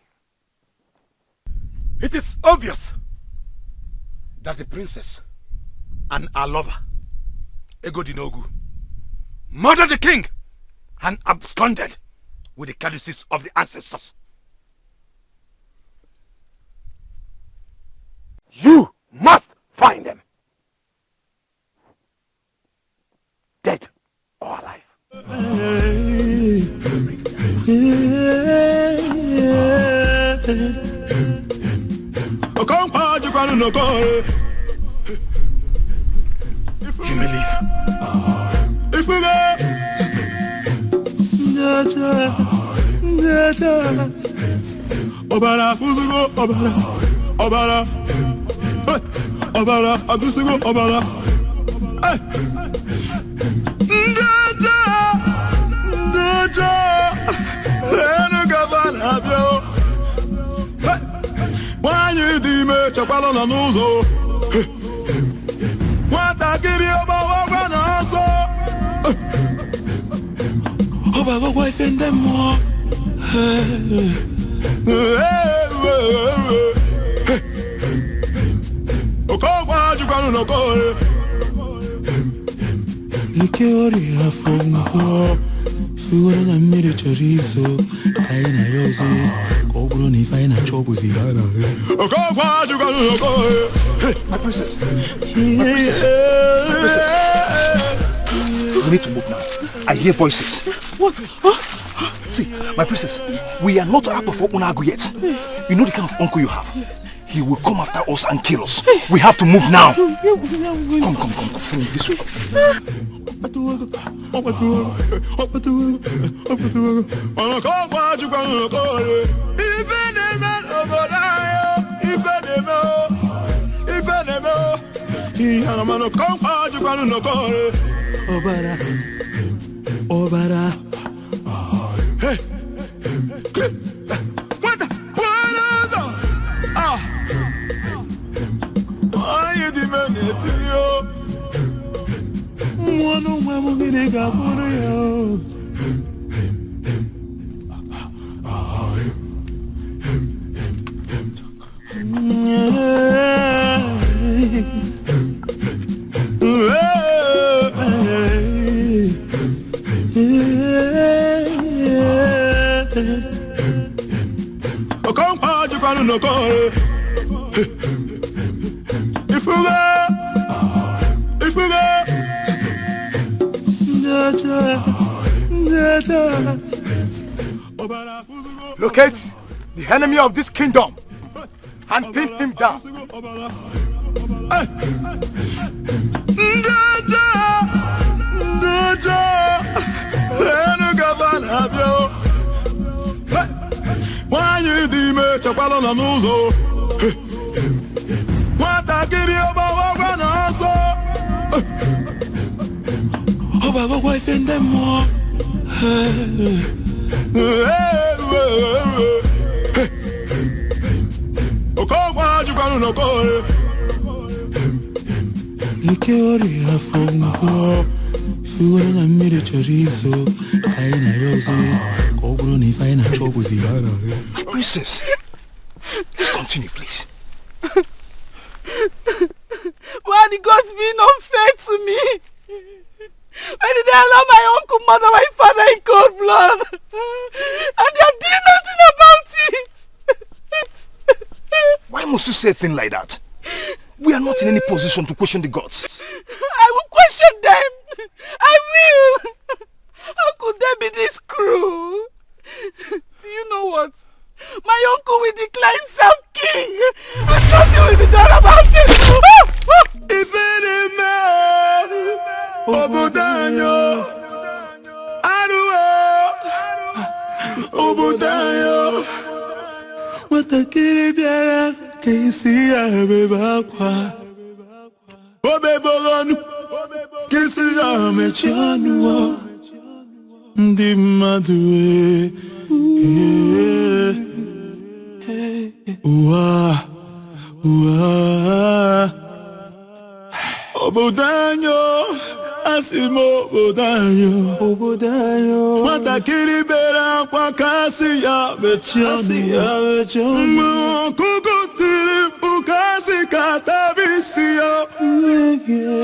it is obvious that the princess and our lover, Egodinogu, murdered the king and absconded with the caduceus of the ancestors. You must find them, dead or alive. You may leave. If we go, Obara, Fuzugo, Obara, Obara, Agusugo, Obara. Wanyi di me chapalo na nuzo. Wata kiri oba wawa na so. Oba go wife and them more. Okwa jukanu no ko. Ikori afongo. Suwana na mire chorizo. Kaina yoze. Kogro ni faina chobu zigara. Okwa jukanu no ko. My princess. My princess. My princess. We need to move now. I hear voices. What? Huh? See, my princess, we are not out of Onagu yet. You know the kind of uncle you have. He will come after us and kill us. We have to move now. Come. From this way. Obara. Hey. What? Ah. Why you demanding yo? One of my money got for you. No go. If we go, locate the enemy of this kingdom and pin him down. Wanyi di me chapalo na nuzo. Wata kiri oba wawa na so. Oba go wife and them more. Okwa jukanu no ko. Ikori afongo. Suwana na mire chorizo. Kaina yoze. My princess, let's continue, please. Why are the gods being unfair to me? Why did they allow my uncle murder my father in cold blood? And they are doing nothing about it. Why must you say a thing like that? We are not in any position to question the gods. I will question them. I will. How could they be this cruel? Do you know what? My uncle will decline self-king and nothing will be done about it. If any man, Obudanyo, Aruo, Obudanyo, what a kiribiara, Kisi Abebakwa, Obebolon, Kisi Amechanu. Ndi madue Obudanyo asimo Obudanyo Matakiri bera kwa kasi ya bechanu Mukukutiri ukasi katabisiyo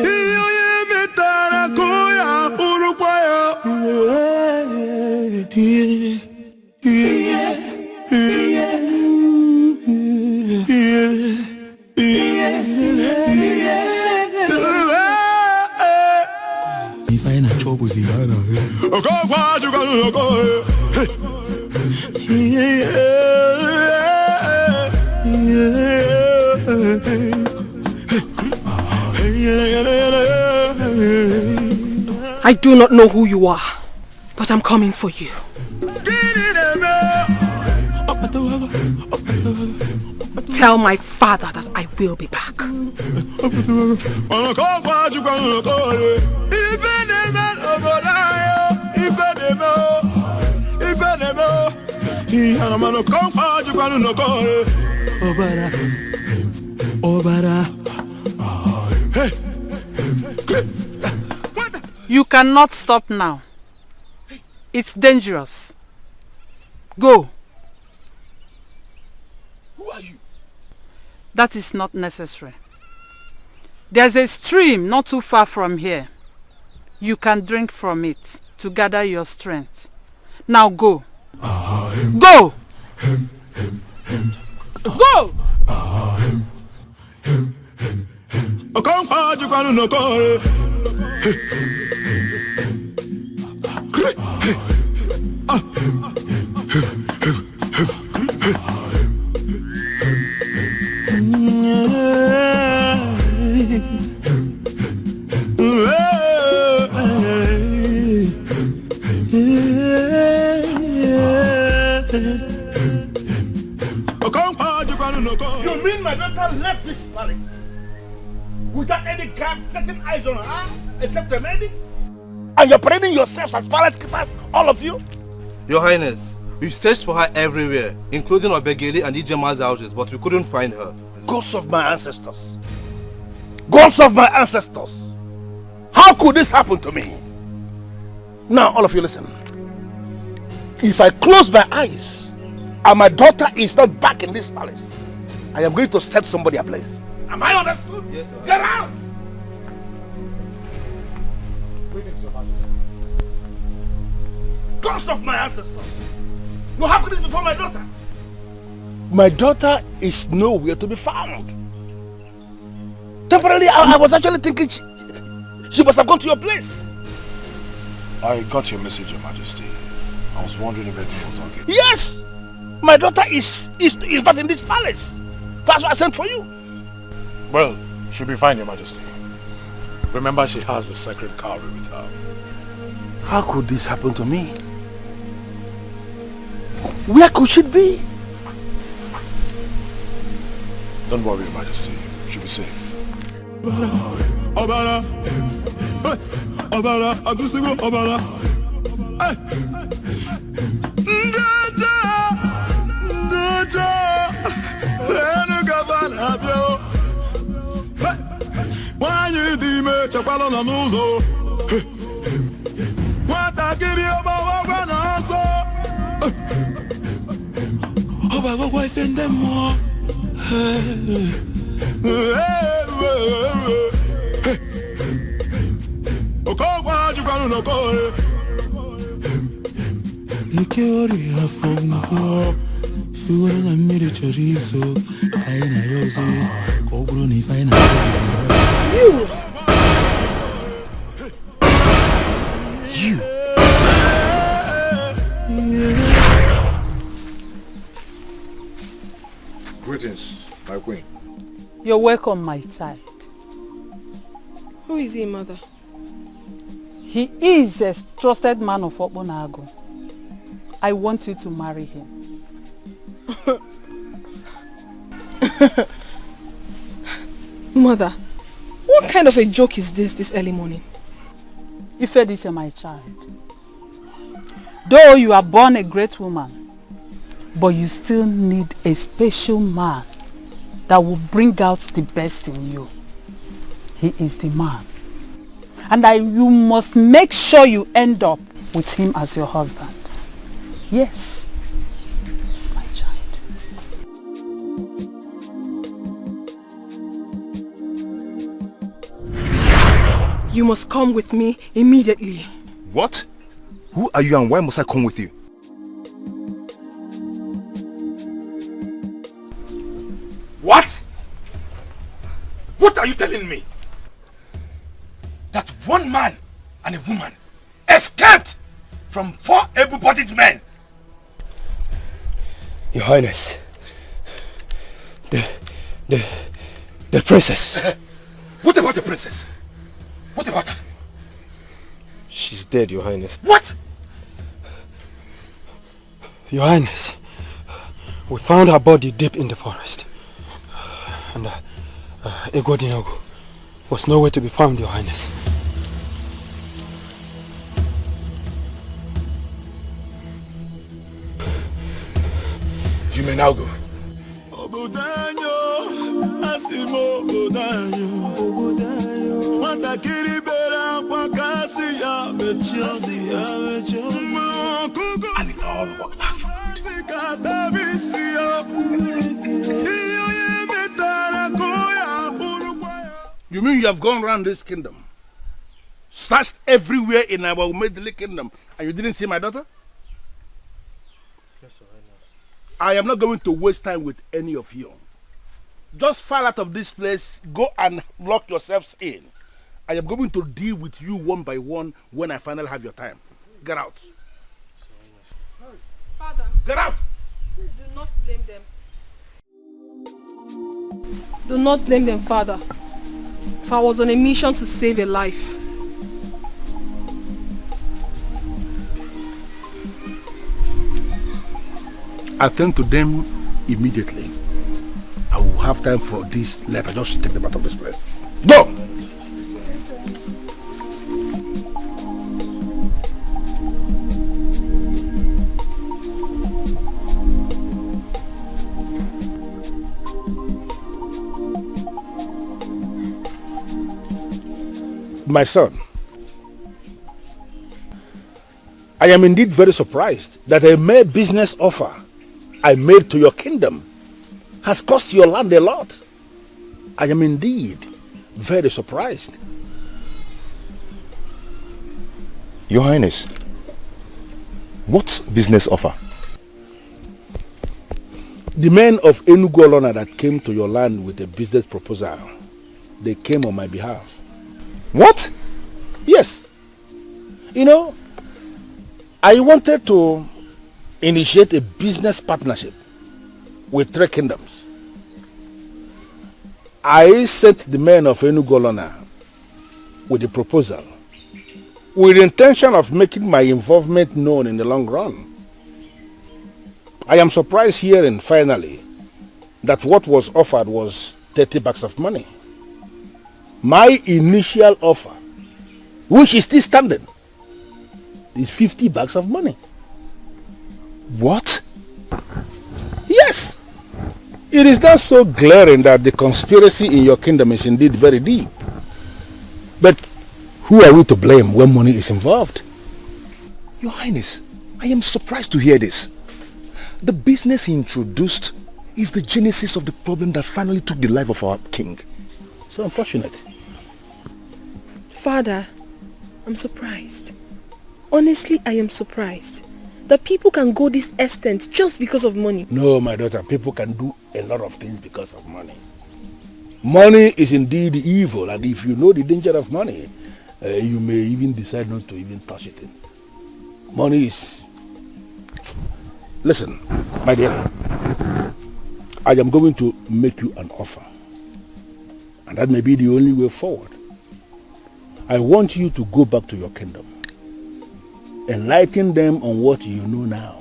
Iyo yemetara koya urukwayo If I ain't a trouble, I do not know who you are, but I'm coming for you. Tell my father that I will be back. You cannot stop now. It's dangerous. Go. Who are you? That is not necessary. There's a stream not too far from here. You can drink from it to gather your strength. Now go. Go! Go! You mean my daughter left this palace without any guard setting eyes on her except a lady? And you're parading yourselves as palace keepers, all of you? Your Highness, we've searched for her everywhere, including Obegeli and Ijema's houses, but we couldn't find her. Gods of my ancestors! Gods of my ancestors! How could this happen to me? Now, all of you listen. If I close my eyes and my daughter is not back in this palace, I am going to step somebody ablaze. Am I understood? Yes, sir. Get out! Greetings, Your Majesty. Gods of my ancestors! No, how could this be for my daughter? My daughter is nowhere to be found. Temporarily, I was actually thinking she must have gone to your place. I got your message, Your Majesty. I was wondering if everything was okay. Yes! My daughter is not in this palace. That's why I sent for you. Well, she'll be fine, Your Majesty. Remember, she has the sacred cowrie with her. How could this happen to me? Where could she be? Don't worry, Your Majesty. She'll be safe. Obara, Obara, Agusigo, Obara. Why di me chapalo na nuzo? Wata kiri oba wa na so. Oba go kwa ifende mo. Okwa jukanu no ko. Ikiori afongo. Suara na mire chorizo. Kaina yoze. Koguro ni faina. You! Greetings, my queen. You're welcome, my child. Who is he, mother? He is a trusted man of Obonago. I want you to marry him. Mother, what kind of a joke is this early morning? Ifedisha, my child. Though you are born a great woman, but you still need a special man that will bring out the best in you. He is the man. And you must make sure you end up with him as your husband. Yes. Yes, my child. You must come with me immediately. What? Who are you and why must I come with you? What? What are you telling me? That one man and a woman escaped from 4 able-bodied men? Your Highness, the princess. What about the princess? What about her? She's dead, Your Highness. What? Your Highness, we found her body deep in the forest. And Egodinogo was nowhere to be found, Your Highness. You may now go. And it all worked out. You mean you have gone around this kingdom, searched everywhere in our Umedili kingdom, and you didn't see my daughter? Yes, Your Highness. I am not going to waste time with any of you. Just file out of this place, go and lock yourselves in. I am going to deal with you one by one when I finally have your time. Get out. Father. Get out. Do not blame them. Do not blame them, Father. For I was on a mission to save a life. Attend to them immediately. I will have time for this letter. Just take them out of this place. Go! My son, I am indeed very surprised that a mere business offer I made to your kingdom has cost your land a lot. I am indeed very surprised. Your Highness, what business offer? The men of Enugu that came to your land with a business proposal, they came on my behalf. What? Yes. You know, I wanted to initiate a business partnership with 3 kingdoms. I sent the men of Enugu with a proposal with the intention of making my involvement known in the long run. I am surprised hearing finally that what was offered was 30 bags of money. My initial offer, which is still standing, is 50 bags of money. What? Yes. It is not so glaring that the conspiracy in your kingdom is indeed very deep. But who are we to blame when money is involved? Your Highness, I am surprised to hear this. The business he introduced is the genesis of the problem that finally took the life of our king. So unfortunate. Father, I'm surprised. Honestly, I am surprised that people can go this extent just because of money. No, my daughter, people can do a lot of things because of money. Money is indeed evil, and if you know the danger of money, you may even decide not to even touch it. Money is... Listen, my dear, I am going to make you an offer, and that may be the only way forward. I want you to go back to your kingdom. Enlighten them on what you know now.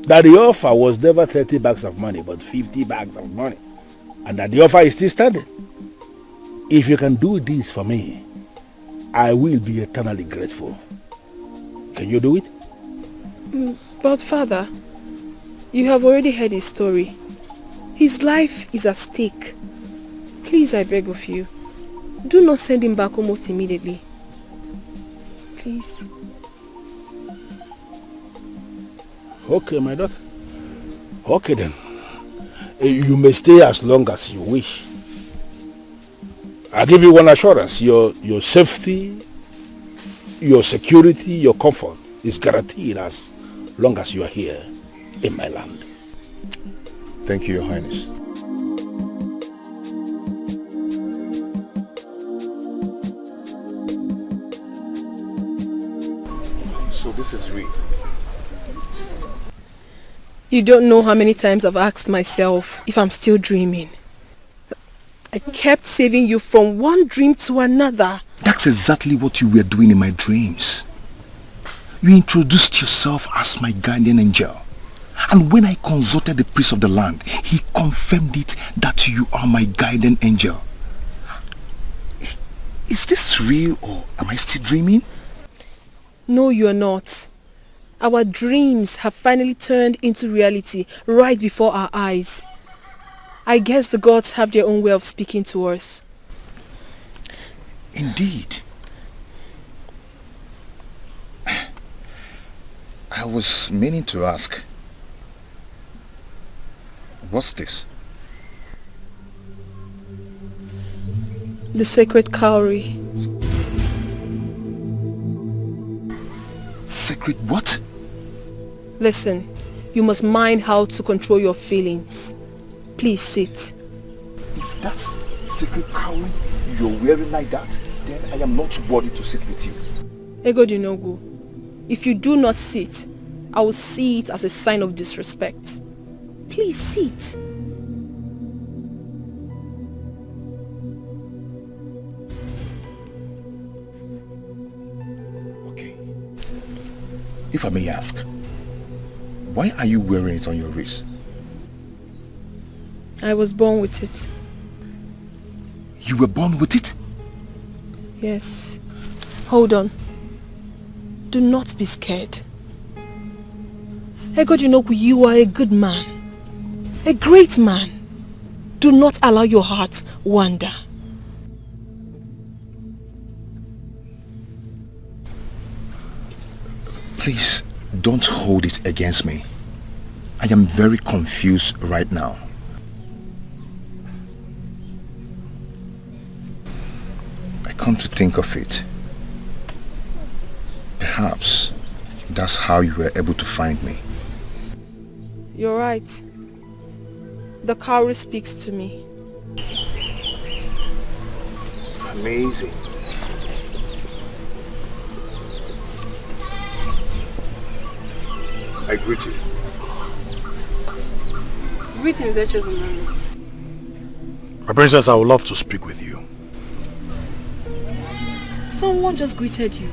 That the offer was never 30 bags of money, but 50 bags of money. And that the offer is still standing. If you can do this for me, I will be eternally grateful. Can you do it? But Father, you have already heard his story. His life is at stake. Please, I beg of you, do not send him back almost immediately. Please. Okay, my daughter. Okay then. You may stay as long as you wish. I'll give you one assurance. Your safety, your security, your comfort is guaranteed as long as you are here in my land. Thank you, Your Highness. So this is real. You don't know how many times I've asked myself if I'm still dreaming. I kept saving you from one dream to another. That's exactly what you were doing in my dreams. You introduced yourself as my guardian angel. And when I consulted the priest of the land, he confirmed it that you are my guardian angel. Is this real or am I still dreaming? No, you are not. Our dreams have finally turned into reality right before our eyes. I guess the gods have their own way of speaking to us. Indeed. I was meaning to ask, what's this? The sacred cowrie. Sacred what? Listen, you must mind how to control your feelings. Please sit. If that's sacred cowrie you're wearing like that, then I am not worried to sit with you. Egodinogu, if you do not sit, I will see it as a sign of disrespect. Please sit. Okay. If I may ask, why are you wearing it on your wrist? I was born with it. You were born with it? Yes. Hold on. Do not be scared. Egodinogu, you are a good man. A great man. Do not allow your heart wander. Please, don't hold it against me. I am very confused right now. I come to think of it. Perhaps that's how you were able to find me. You're right. The cowrie speaks to me. Amazing. I greet you. Greetings, Echezumanu. My princess, I would love to speak with you. Someone just greeted you.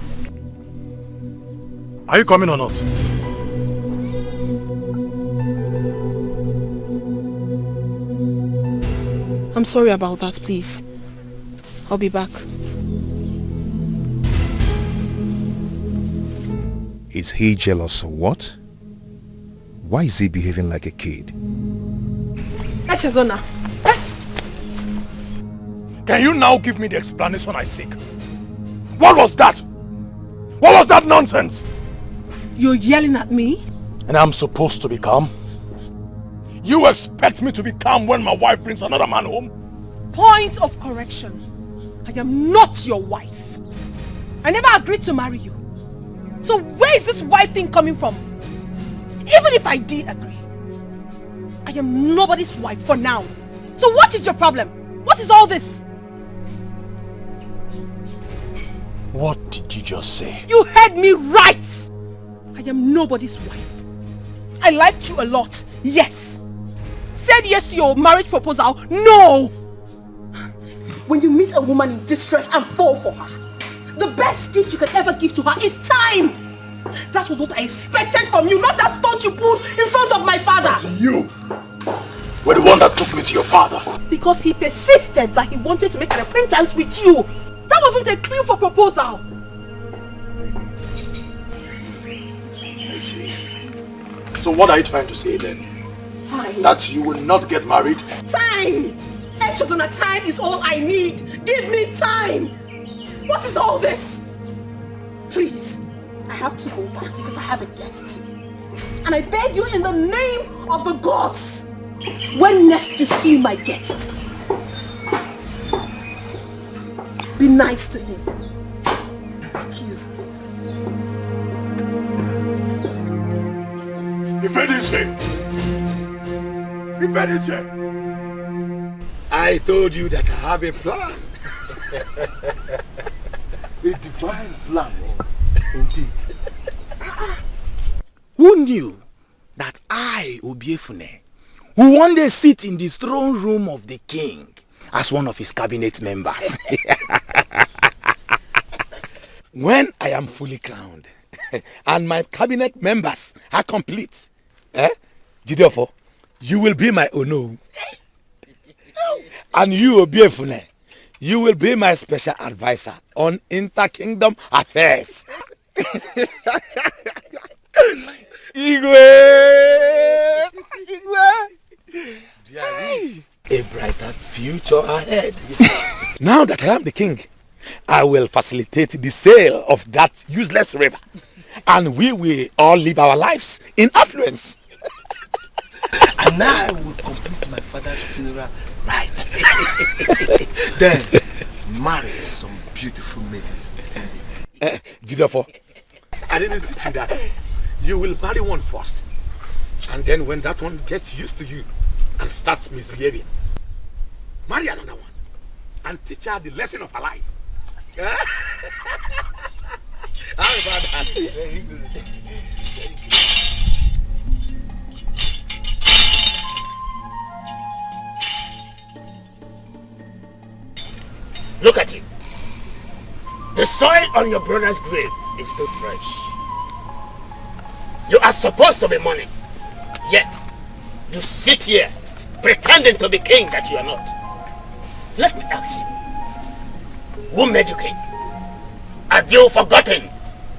Are you coming or not? I'm sorry about that, please. I'll be back. Is he jealous or what? Why is he behaving like a kid? Echezona. Can you now give me the explanation I seek? What was that? What was that nonsense? You're yelling at me? And I'm supposed to be calm? You expect me to be calm when my wife brings another man home? Point of correction. I am not your wife. I never agreed to marry you. So where is this wife thing coming from? Even if I did agree, I am nobody's wife for now. So what is your problem? What is all this? What did you just say? You heard me right! I am nobody's wife. I liked you a lot, yes. Said yes to your marriage proposal, no! When you meet a woman in distress and fall for her, the best gift you can ever give to her is time! That was what I expected from you, not that stunt you pulled in front of my father! But you were the one that took me to your father. Because he persisted that he wanted to make an acquaintance with you. That wasn't a clue for proposal. I see. So what are you trying to say then? Time. That you will not get married? Time! Echezona, time is all I need. Give me time. What is all this? Please, I have to go back because I have a guest. And I beg you in the name of the gods, when next you see my guest, be nice to him. Excuse me. I told you that I have a plan. A divine plan, indeed. Who knew that I, Obiefune, will one day sit in the throne room of the king as one of his cabinet members? when I am fully crowned and my cabinet members are complete, Jideofo, you will be my Ono. And you, Obiefune, you will be my special advisor on inter-kingdom affairs. Igwe! There is a brighter future ahead. Now that I am the king, I will facilitate the sale of that useless river. And we will all live our lives in affluence. And now I will complete my father's funeral right. Then marry some beautiful maidens. Jideofo, I didn't teach you that. You will marry one first. And then when that one gets used to you and starts misbehaving, marry another one and teach her the lesson of her life. How about that? Very good. Look at it. The soil on your brother's grave is still fresh. You are supposed to be mourning. Yet, you sit here pretending to be king that you are not. Let me ask you, who made you king? Have you forgotten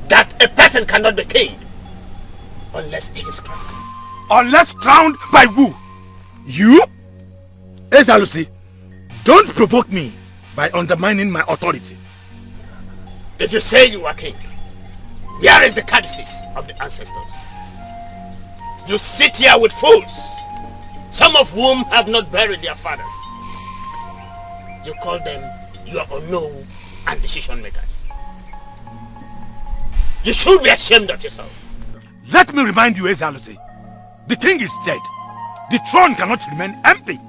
that a person cannot be king unless he is crowned? Unless crowned by who? You? Ezalusi, don't provoke me by undermining my authority. If you say you are king, here is the codices of the ancestors. You sit here with fools, some of whom have not buried their fathers. You call them your unknown and decision makers. You should be ashamed of yourself. Let me remind you, Ezalusi, the king is dead. The throne cannot remain empty.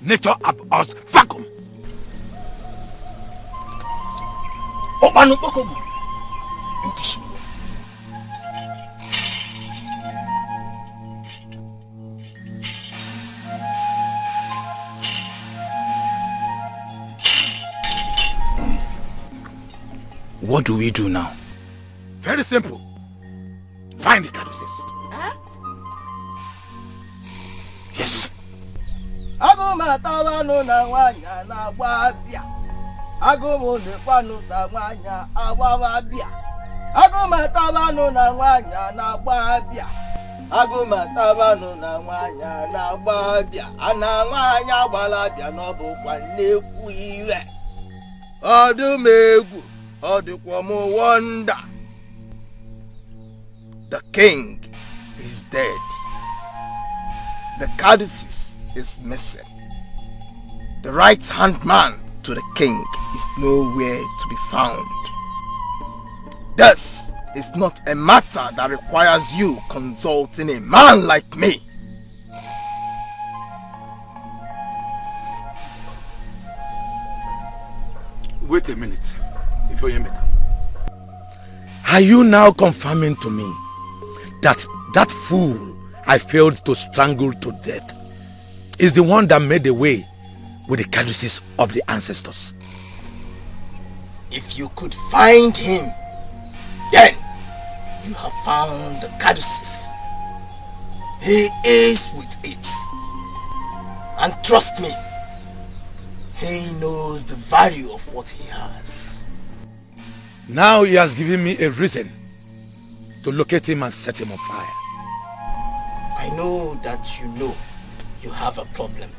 Nature abhors vacuum. What do we do now? Very simple. Find the caduceus. Yes. Agụmatabanu na nwanya na-agba abịa. Agụmụnekwanu na nwanya agbawa abịa. Agụmatabanu na nwanya na-agba abịa. Agụmatabanu na nwanya na-agba abịa. Ana nwanya gbara abịa n'ọbụkwa nnekwu iwe. Ọdụm egwu, ọdụkwa m wonder. The king is dead. The caduceus is missing. The right-hand man to the king is nowhere to be found. This is not a matter that requires you consulting a man like me. Wait a minute. Are you now confirming to me that fool I failed to strangle to death is the one that made away with the caduceus of the ancestors? If you could find him, then you have found the caduceus. He is with it. And trust me, he knows the value of what he has. Now he has given me a reason to locate him and set him on fire. I know that you have a problem.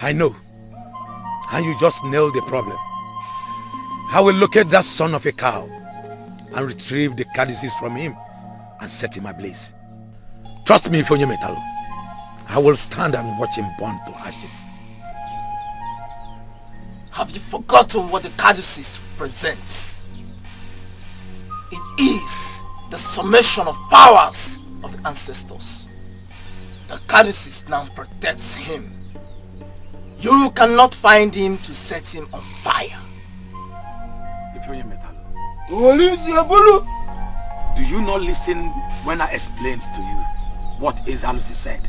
I know. And you just nailed the problem. I will locate that son of a cow and retrieve the caduceus from him and set him ablaze. Trust me, Metalo. I will stand and watch him burn to ashes. Have you forgotten what the caduceus represents? It is the summation of powers of the ancestors. The caduceus now protects him. You cannot find him to set him on fire. Do you not listen when I explained to you what Ezalusi said?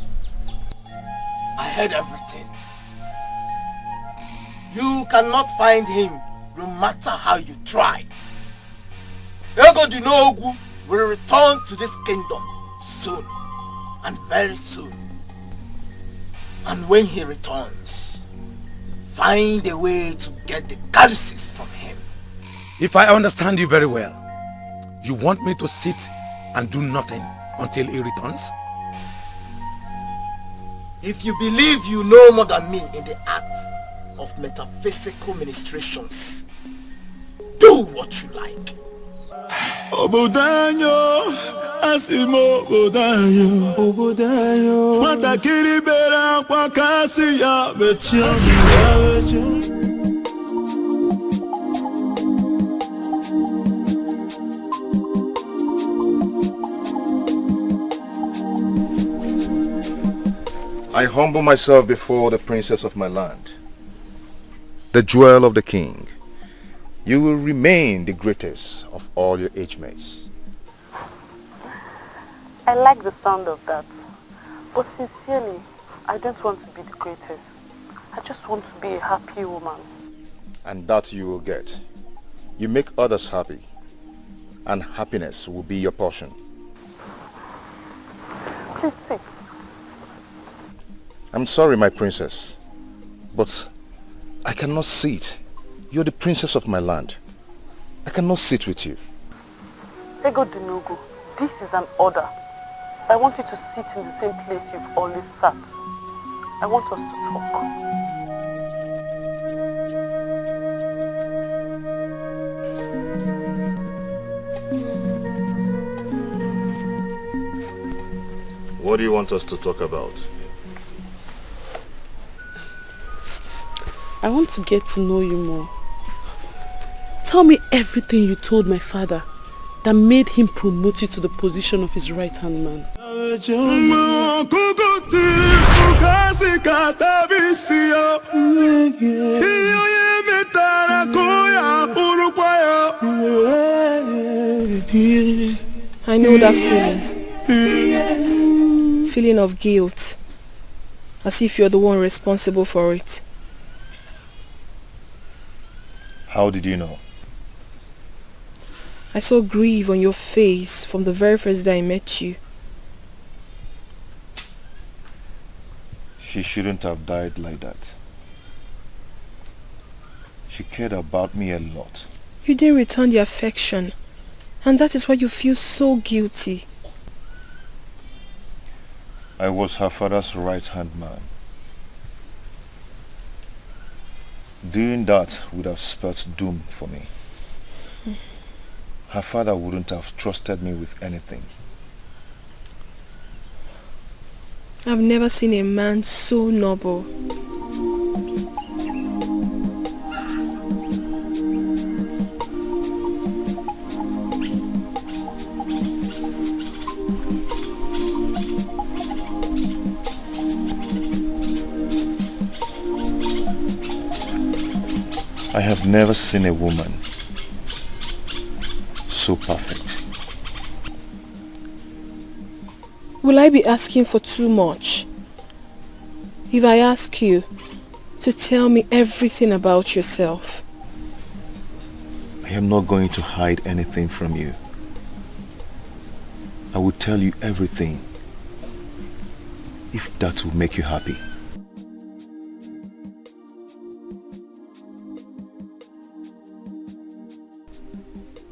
I heard everything. You cannot find him no matter how you try. Ego Dinogu will return to this kingdom soon, and very soon. And when he returns, find a way to get the Galluses from him. If I understand you very well, you want me to sit and do nothing until he returns? If you believe you know more than me in the act of metaphysical ministrations, do what you like. Obodanyo, asimo obodanyo, matakiri bera kwa kasi ya betrayal. I humble myself before the princess of my land, the jewel of the king. You will remain the greatest of all your age mates. I like the sound of that. But sincerely, I don't want to be the greatest. I just want to be a happy woman. And that you will get. You make others happy, and happiness will be your portion. Please sit. I'm sorry, my princess, but I cannot sit. You're the princess of my land. I cannot sit with you. Ego Dinogu, this is an order. I want you to sit in the same place you've always sat. I want us to talk. What do you want us to talk about? I want to get to know you more. Tell me everything you told my father that made him promote you to the position of his right-hand man. I know that feeling. Feeling of guilt. As if you're the one responsible for it. How did you know? I saw grief on your face from the very first day I met you. She shouldn't have died like that. She cared about me a lot. You didn't return the affection, and that is why you feel so guilty. I was her father's right-hand man. Doing that would have spelt doom for me. Her father wouldn't have trusted me with anything. I've never seen a man so noble. I have never seen a woman so perfect. Will I be asking for too much if I ask you to tell me everything about yourself? I am not going to hide anything from you. I will tell you everything if that will make you happy.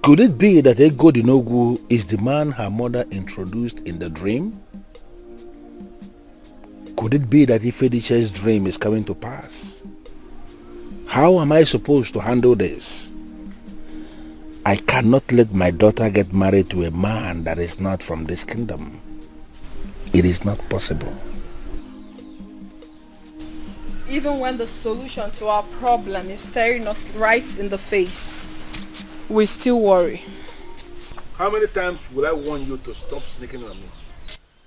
Could it be that Ego Dinogu is the man her mother introduced in the dream? Could it be that Ifediche's dream is coming to pass? How am I supposed to handle this? I cannot let my daughter get married to a man that is not from this kingdom. It is not possible. Even when the solution to our problem is staring us right in the face, we still worry. How many times will I warn you to stop sneaking on me?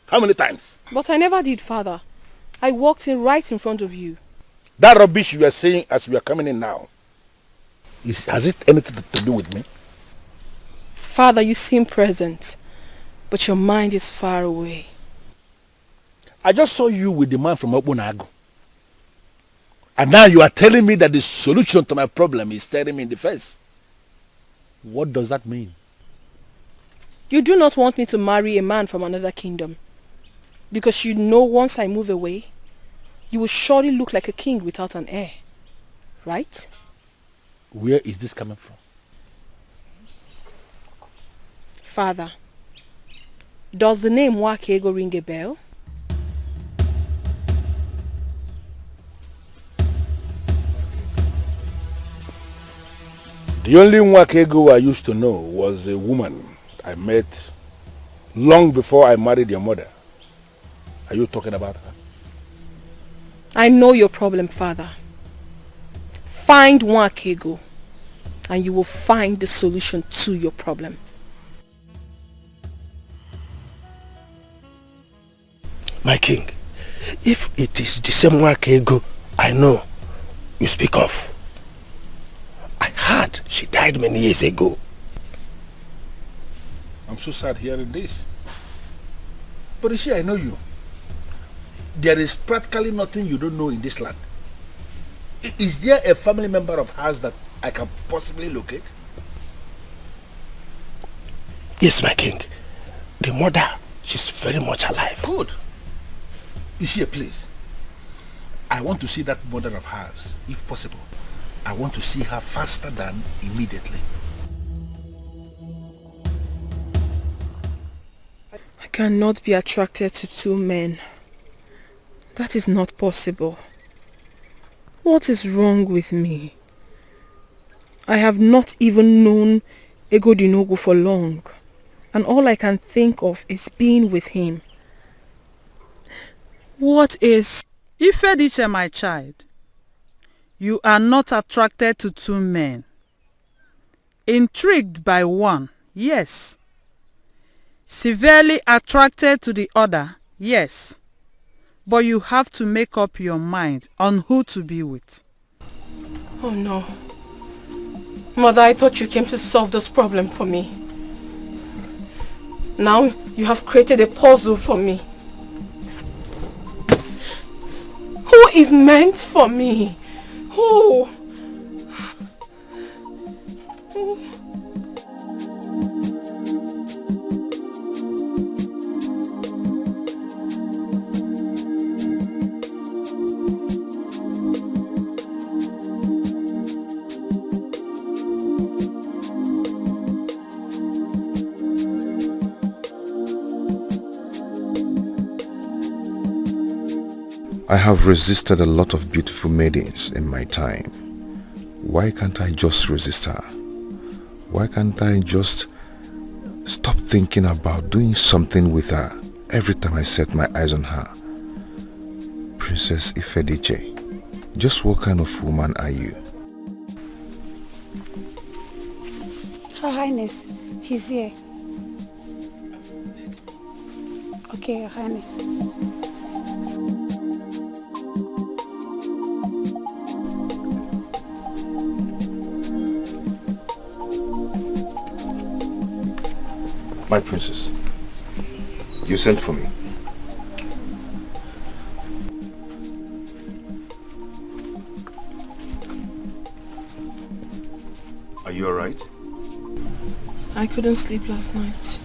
How many times? But I never did, Father. I walked in right in front of you. That rubbish you are saying as we are coming in now, has it anything to do with me? Father, you seem present, but your mind is far away. I just saw you with the man from Obunago. And now you are telling me that the solution to my problem is staring me in the face. What does that mean? You do not want me to marry a man from another kingdom. Because you know once I move away, you will surely look like a king without an heir. Right? Where is this coming from? Father, does the name Wakego ring a bell? The only Wakego I used to know was a woman I met long before I married your mother. Are you talking about her? I know your problem, Father. Find Wakego, and you will find the solution to your problem. My king, if it is the same Wakego I know you speak of, I heard she died many years ago. I'm so sad hearing this. But you see, I know you. There is practically nothing you don't know in this land. Is there a family member of hers that I can possibly locate? Yes, my king. The mother, she's very much alive. Good. You see, please, I want to see that mother of hers, if possible. I want to see her faster than immediately. I cannot be attracted to two men. That is not possible. What is wrong with me? I have not even known Egodinogu for long, and all I can think of is being with him. What is... Ifediche, my child, you are not attracted to two men. Intrigued by one, yes. Severely attracted to the other, yes. But you have to make up your mind on who to be with. Oh no. Mother, I thought you came to solve this problem for me. Now you have created a puzzle for me. Who is meant for me? Who? I have resisted a lot of beautiful maidens in my time. Why can't I just resist her? Why can't I just stop thinking about doing something with her every time I set my eyes on her? Princess Ifediche, just what kind of woman are you? Her Highness, he's here. Okay, Your Highness. My princess, you sent for me. Are you alright? I couldn't sleep last night.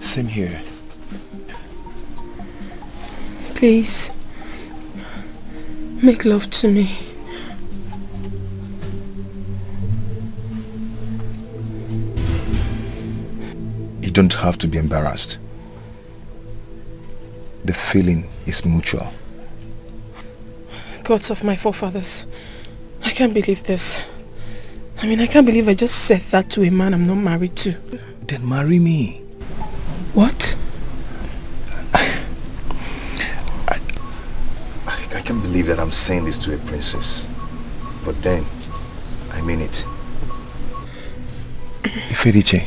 Same here. Please, make love to me. You don't have to be embarrassed. The feeling is mutual. Gods of my forefathers, I can't believe this. I mean, I can't believe I just said that to a man I'm not married to. Then marry me. What? I can't believe that I'm saying this to a princess. But then, I mean it. Ifediche,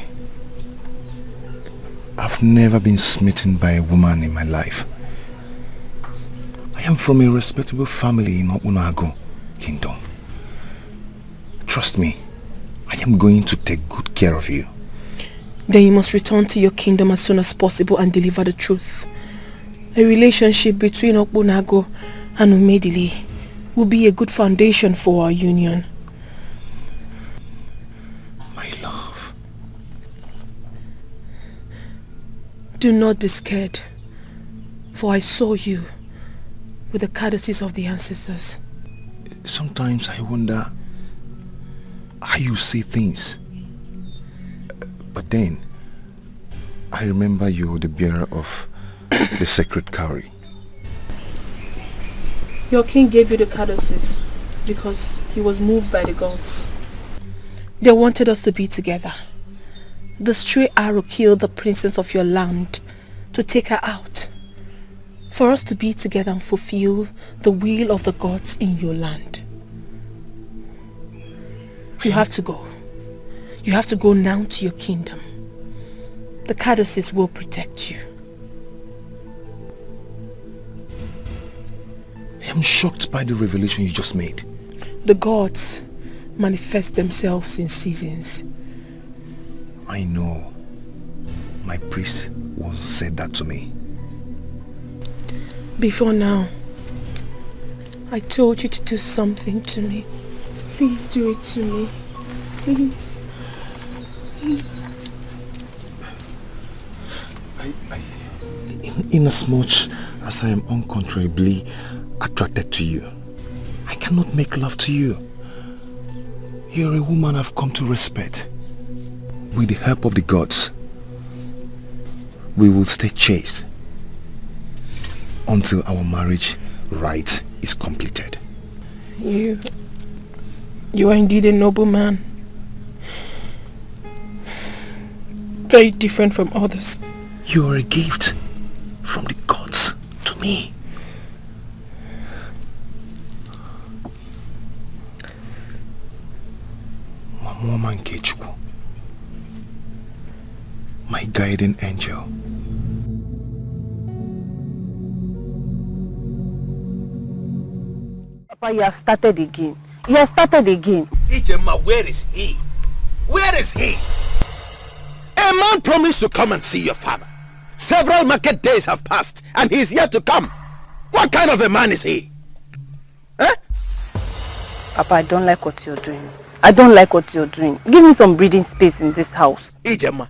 I've never been smitten by a woman in my life. I am from a respectable family in Obunago Kingdom. Trust me, I am going to take good care of you. Then you must return to your kingdom as soon as possible and deliver the truth. A relationship between Obunago and Umedili will be a good foundation for our union. Do not be scared, for I saw you with the courtesies of the ancestors. Sometimes I wonder how you see things. But then, I remember you're the bearer of the sacred cowrie. Your king gave you the courtesies because he was moved by the gods. They wanted us to be together. The stray arrow killed the princess of your land to take her out. For us to be together and fulfill the will of the gods in your land. You have to go. You have to go now to your kingdom. The courtesies will protect you. I am shocked by the revelation you just made. The gods manifest themselves in seasons. I know. My priest once said that to me. Before now, I told you to do something to me. Please do it to me. Please. Please. Inasmuch as I am uncontrollably attracted to you, I cannot make love to you. You're a woman I've come to respect. With the help of the gods, we will stay chaste until our marriage rite is completed. You are indeed a noble man. Very different from others. You are a gift from the gods to me. Mama Nkechukwu, my guiding angel. Papa, you have started again. You have started again. Ijema, where is he? Where is he? A man promised to come and see your father. Several market days have passed and he is yet to come. What kind of a man is he? Eh? Papa, I don't like what you're doing. I don't like what you're doing. Give me some breathing space in this house. Ijema,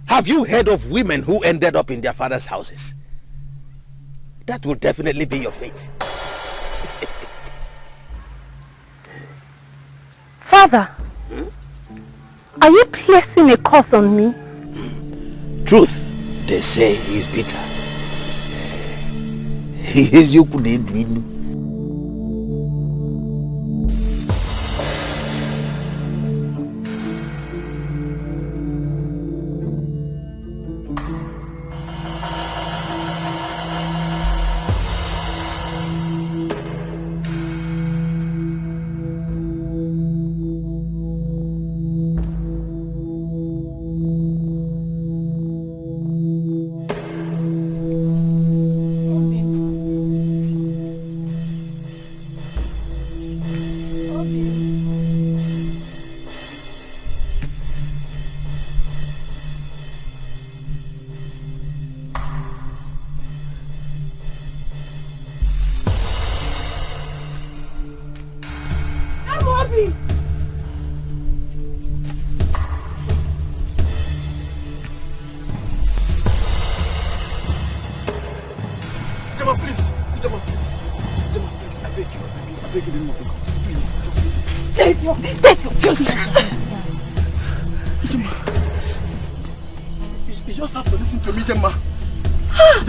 have you heard of women who ended up in their father's houses? That will definitely be your fate. Father, are you placing a curse on me? Truth, they say, is bitter. He is you could dream.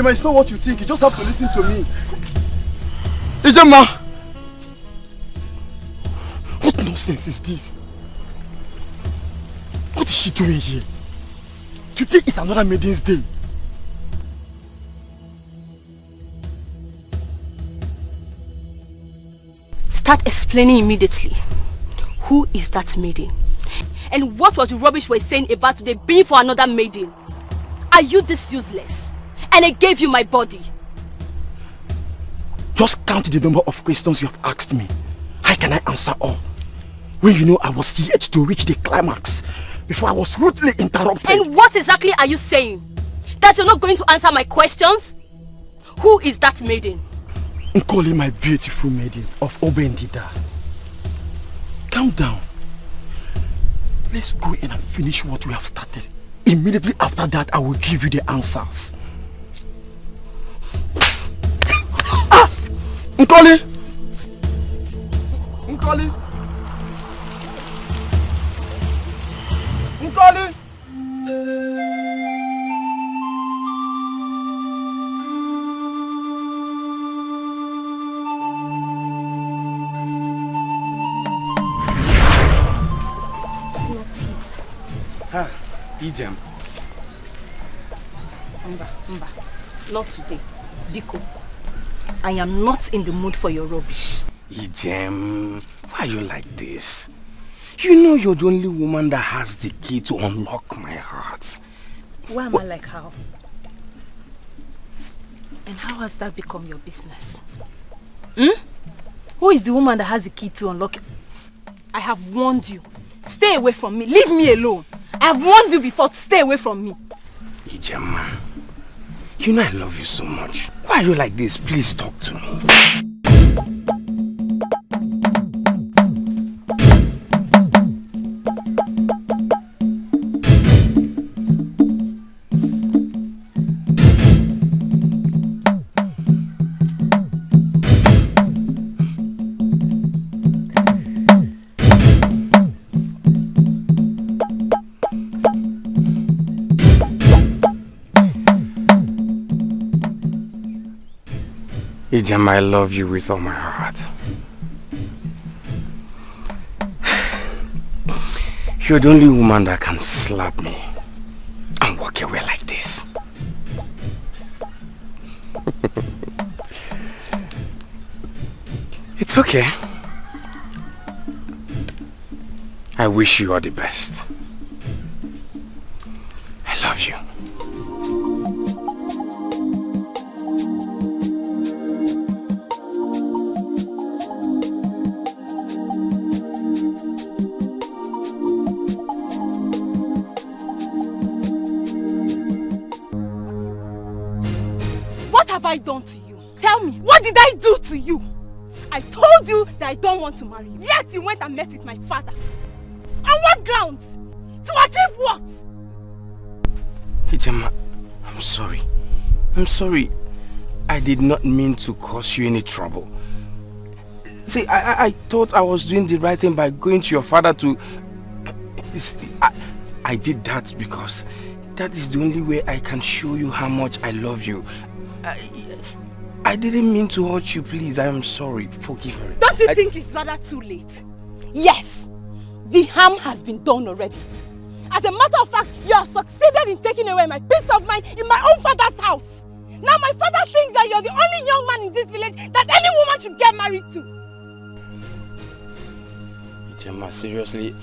It's not what you think. You just have to listen to me. Ijema! What nonsense is this? What is she doing here? Today is another Maiden's Day. Start explaining immediately. Who is that maiden? And what was the rubbish we're saying about today being for another maiden? Are you this useless? And I gave you my body. Just count the number of questions you have asked me. How can I answer all? When you know I was yet to reach the climax before I was rudely interrupted. And what exactly are you saying? That you're not going to answer my questions? Who is that maiden? Nkoli, my beautiful maiden of Obendida. Calm down. Let's go in and finish what we have started. Immediately after that, I will give you the answers. Ah! Nkoli! Nkoli! Nkoli! Ah, Ijem. Mba, not today. Biko, I am not in the mood for your rubbish. Ijem, why are you like this? You know you're the only woman that has the key to unlock my heart. Why am I like how? And how has that become your business? Who is the woman that has the key to unlock it? I have warned you. Stay away from me. Leave me alone. I have warned you before to stay away from me. Ijema, you know I love you so much. Why are you like this? Please talk to me. Ijem, I love you with all my heart. You're the only woman that can slap me and walk away like this. It's okay. I wish you all the best. I love you. What have I done to you? Tell me, what did I do to you? I told you that I don't want to marry you. Yet you went and met with my father. On what grounds? To achieve what? Ijema, I'm sorry. I'm sorry. I did not mean to cause you any trouble. See, I thought I was doing the right thing by going to your father to... I did that because that is the only way I can show you how much I love you. I didn't mean to hurt you, please. I am sorry. Forgive me. Don't you think it's rather too late? Yes, the harm has been done already. As a matter of fact, you have succeeded in taking away my peace of mind in my own father's house. Now my father thinks that you're the only young man in this village that any woman should get married to. Ijema, seriously,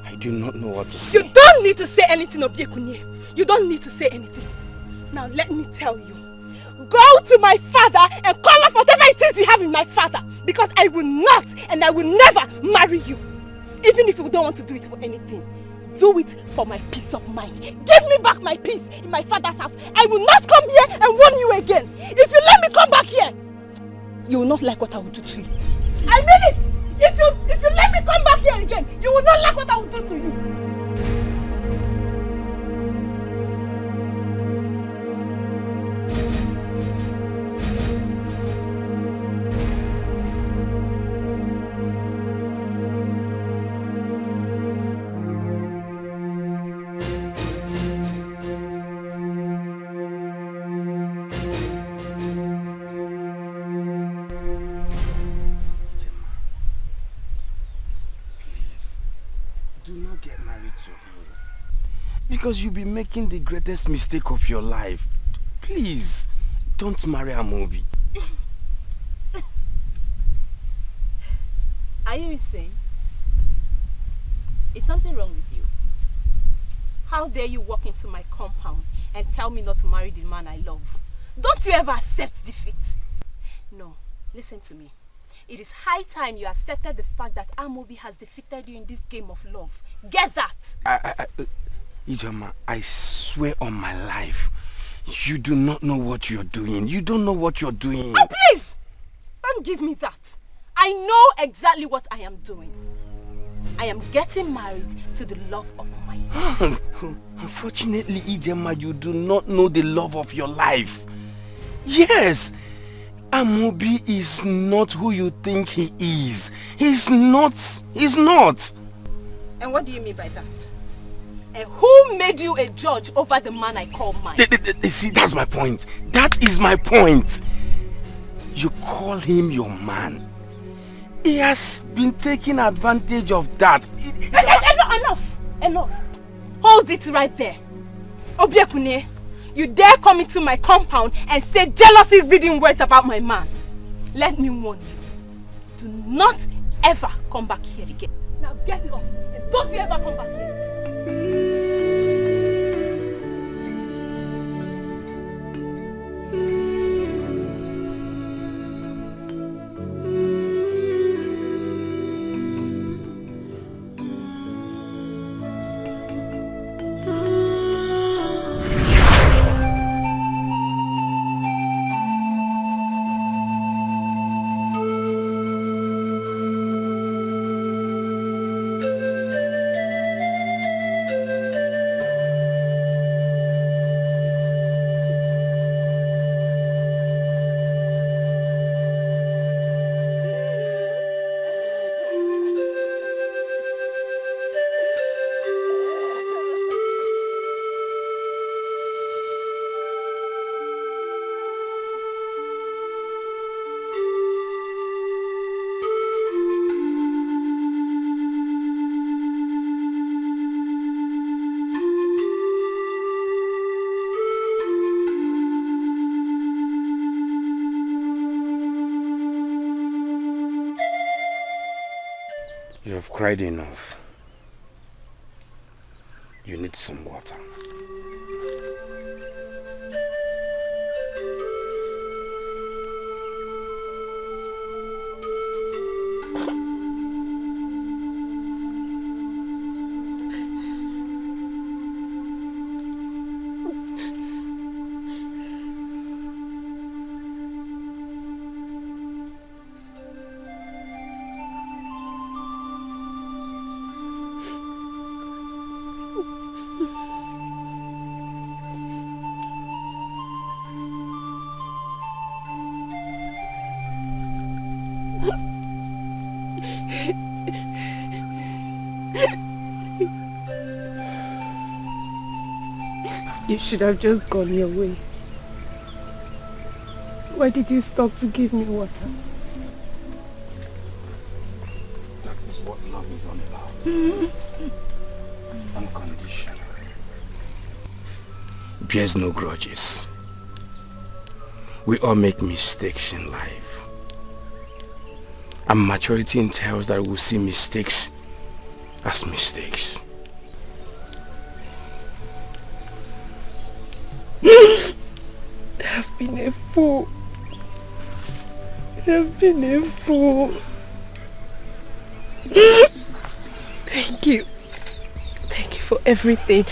I do not know what to say. You don't need to say anything, Obiekunye. You don't need to say anything. Now let me tell you. Go to my father and call off whatever it is you have in my father. Because I will not and I will never marry you. Even if you don't want to do it for anything. Do it for my peace of mind. Give me back my peace in my father's house. I will not come here and warn you again. If you let me come back here, you will not like what I will do to you. I mean it! If you let me come back here again, you will not like what I will do to you. Because you'll be making the greatest mistake of your life. Please, don't marry Amobi. Are you insane? Is something wrong with you? How dare you walk into my compound and tell me not to marry the man I love? Don't you ever accept defeat? No, listen to me. It is high time you accepted the fact that Amobi has defeated you in this game of love. Get that! Ijema, I swear on my life, you do not know what you're doing. You don't know what you're doing. Oh, please! Don't give me that. I know exactly what I am doing. I am getting married to the love of my life. Unfortunately, Ijema, you do not know the love of your life. Yes, Amobi is not who you think he is. He's not. He's not. And what do you mean by that? And who made you a judge over the man I call mine? See, that's my point. That is my point. You call him your man. He has been taking advantage of that. Enough. Hold it right there. Obiekune, you dare come into my compound and say jealousy-reading words about my man. Let me warn you. Do not ever come back here again. Now get lost and don't you ever come back here. You have cried enough. You need some water. You should have just gone your way. Why did you stop to give me water? That is what love is all about. Unconditional. Bears no grudges. We all make mistakes in life. And maturity entails that we'll see mistakes as mistakes. I've been a fool. I've been a fool. Thank you. Thank you for everything.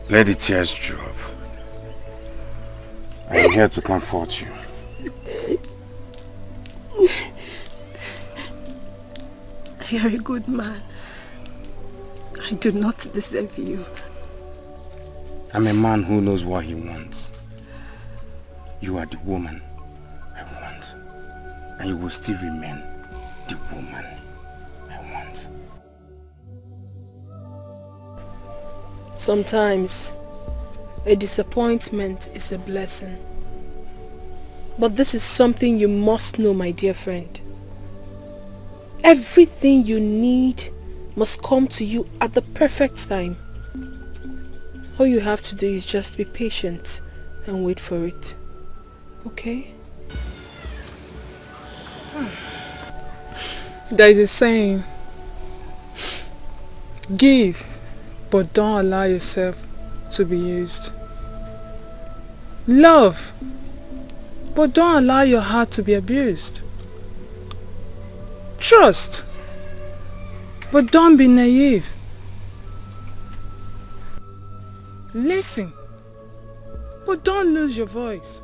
Let the tears drop. I am here to comfort you. You're a good man. I do not deserve you. I'm a man who knows what he wants. You are the woman I want. And you will still remain the woman I want. Sometimes, a disappointment is a blessing. But this is something you must know, my dear friend. Everything you need must come to you at the perfect time. All you have to do is just be patient and wait for it. Okay? There is a saying, give, but don't allow yourself to be used. Love, but don't allow your heart to be abused. Trust, but don't be naive. Listen, but don't lose your voice.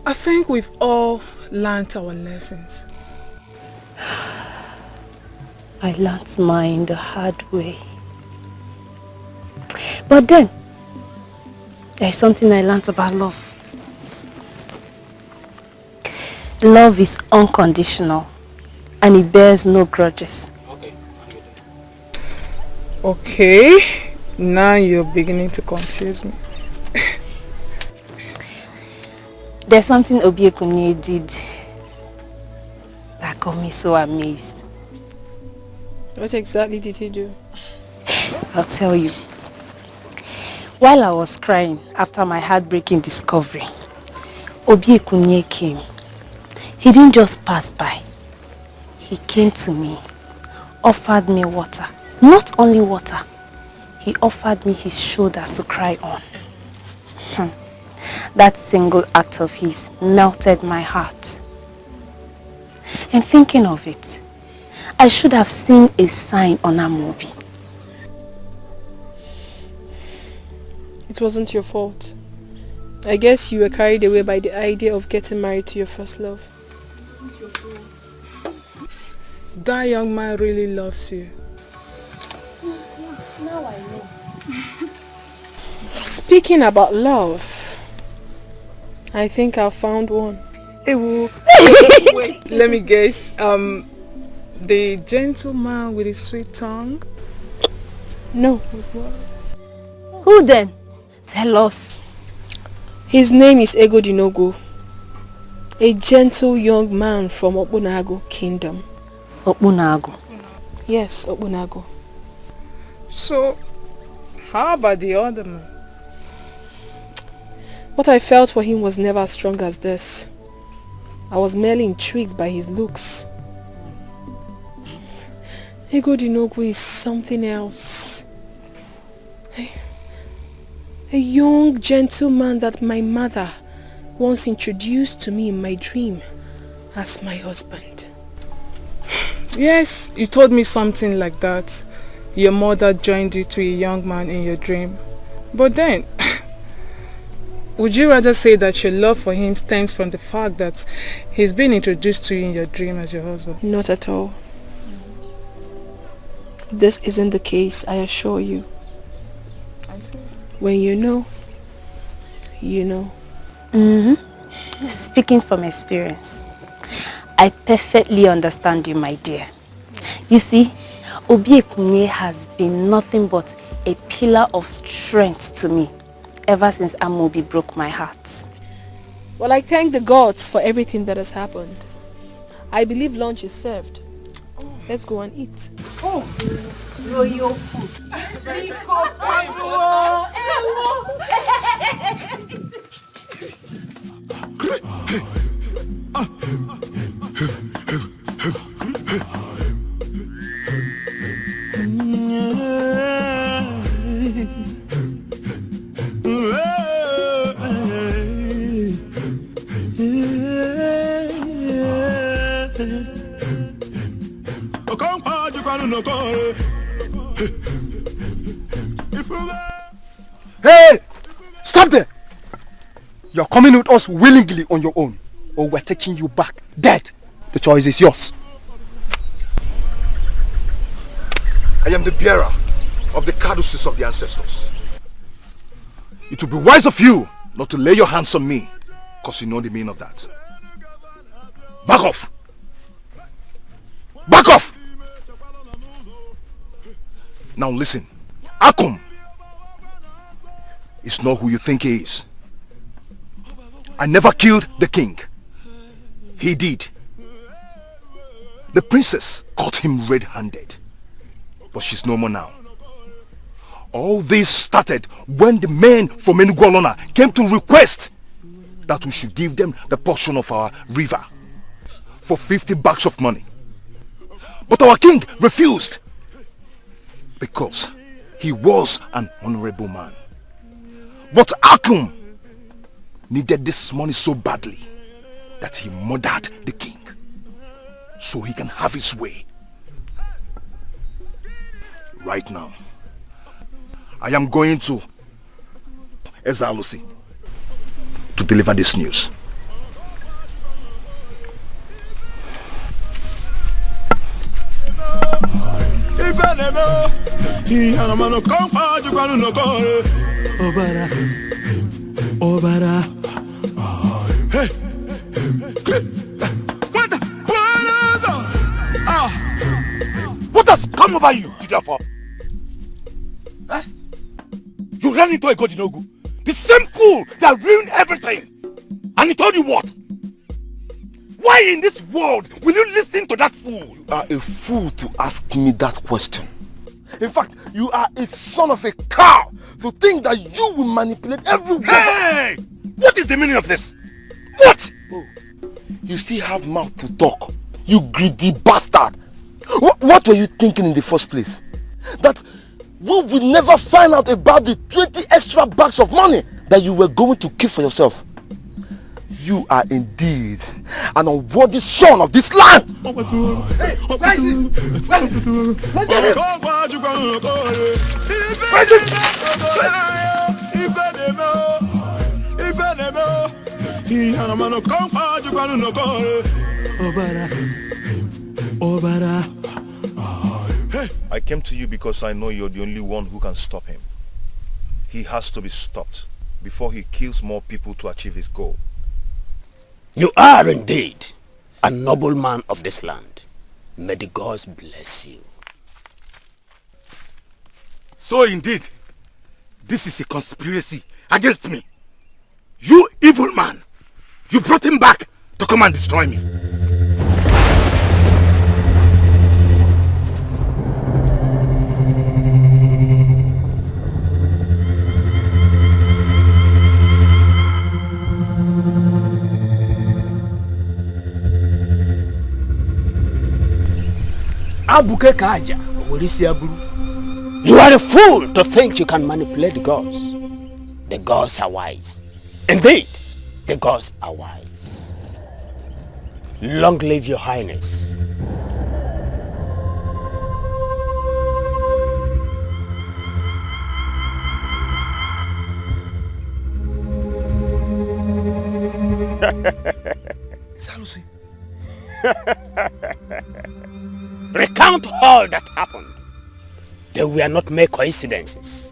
I think we've all learnt our lessons. I learnt mine the hard way. But then, there's something I learnt about love. Love is unconditional and it bears no grudges. Okay, now you're beginning to confuse me. There's something Obiekunye did that got me so amazed. What exactly did he do? I'll tell you. While I was crying after my heartbreaking discovery, Obiekunye came. He didn't just pass by. He came to me, offered me water. Not only water, he offered me his shoulders to cry on. That single act of his melted my heart. And thinking of it, I should have seen a sign on Amobi. It wasn't your fault. I guess you were carried away by the idea of getting married to your first love. That young man really loves you. Now I know. Speaking about love, I think I found one. Wait, let me guess. The gentleman with his sweet tongue? No. Who then? Tell us. His name is Egodinogo, a gentle young man from Obunago Kingdom. Obunago? Yes, Obunago. So, how about the other man? What I felt for him was never as strong as this. I was merely intrigued by his looks. Egodinogo is something else. A young gentleman that my mother once introduced to me in my dream as my husband. Yes, you told me something like that. Your mother joined you to a young man in your dream. But then, would you rather say that your love for him stems from the fact that he's been introduced to you in your dream as your husband? Not at all. This isn't the case, I assure you. I see. When you know, you know. Speaking from experience, I perfectly understand you, my dear. You see, Obiekunye has been nothing but a pillar of strength to me ever since Amobi broke my heart. Well, I thank the gods for everything that has happened. I believe lunch is served. Let's go and eat. Oh, royal food. Hey! Stop there! You're coming with us willingly on your own, or we're taking you back dead. The choice is yours. I am the bearer of the caduceus of the ancestors. It would be wise of you not to lay your hands on me, because you know the meaning of that. Back off! Back off! Now listen, Akum is not who you think he is. I never killed the king. He did. The princess caught him red-handed, but she's no more now. All this started when the men from Enugualona came to request that we should give them the portion of our river for 50 bags of money. But our king refused because he was an honorable man. But Akum needed this money so badly that he murdered the king so he can have his way. right now. I am going to Ezalusi to deliver this news. What has come over you, Jidafa? Huh? You ran into a Godinogu, the same fool that ruined everything. And he told you what? Why in this world will you listen to that fool? You are a fool to ask me that question. In fact, you are a son of a cow to think that you will manipulate everyone. Hey! What is the meaning of this? What? Oh, you still have mouth to talk, you greedy bastard. What were you thinking in the first place? That we will never find out about the 20 extra bags of money that you were going to keep for yourself. You are indeed an unworthy son of this land. Hey, where is it? Where is it? Let him. I came to you because I know you're the only one who can stop him. He has to be stopped before he kills more people to achieve his goal. You are indeed a noble man of this land. May the gods bless you. So indeed, this is a conspiracy against me. You evil man, you brought him back to come and destroy me. You are a fool to think you can manipulate the gods. The gods are wise. Indeed, the gods are wise. Long live your highness. Salusi. Recount all that happened. They were not mere coincidences.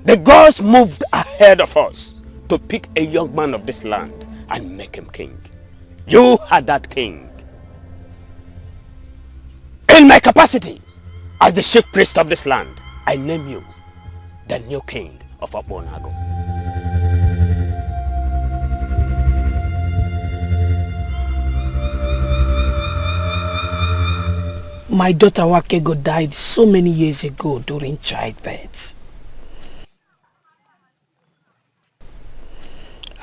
The gods moved ahead of us to pick a young man of this land and make him king. You are that king. In my capacity as the chief priest of this land, I name you the new king of Abonago. My daughter Wakego died so many years ago during childbirth.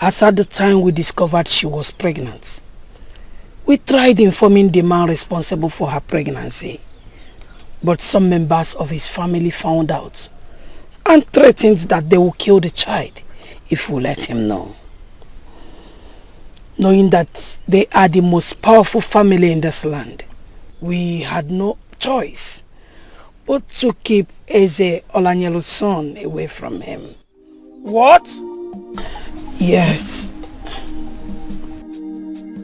As at the time we discovered she was pregnant, we tried informing the man responsible for her pregnancy, but some members of his family found out and threatened that they will kill the child if we let him know. Knowing that they are the most powerful family in this land, we had no choice but to keep Eze Olanyelu's son away from him. What? Yes.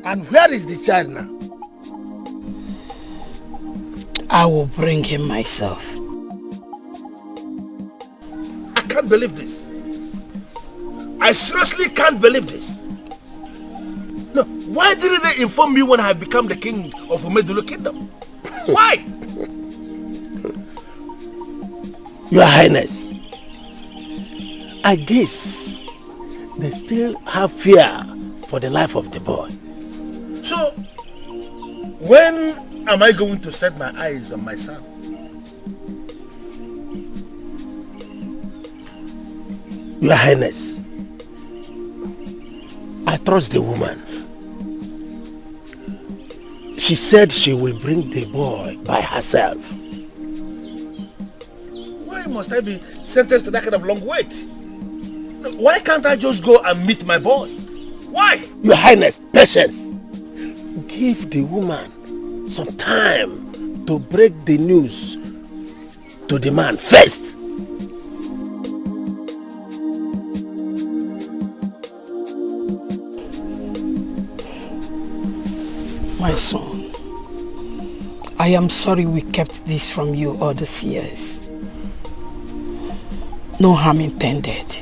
And where is the child now? I will bring him myself. I can't believe this. I seriously can't believe this. No, why didn't they inform me when I had become the king of Umedulu Kingdom? Why? Your Highness, I guess they still have fear for the life of the boy. So, when am I going to set my eyes on my son? Your Highness, I trust the woman. She said she will bring the boy by herself. Why must I be sentenced to that kind of long wait? Why can't I just go and meet my boy? Why? Your Highness, patience. Give the woman some time to break the news to the man first. My son, I am sorry we kept this from you all these years. No harm intended.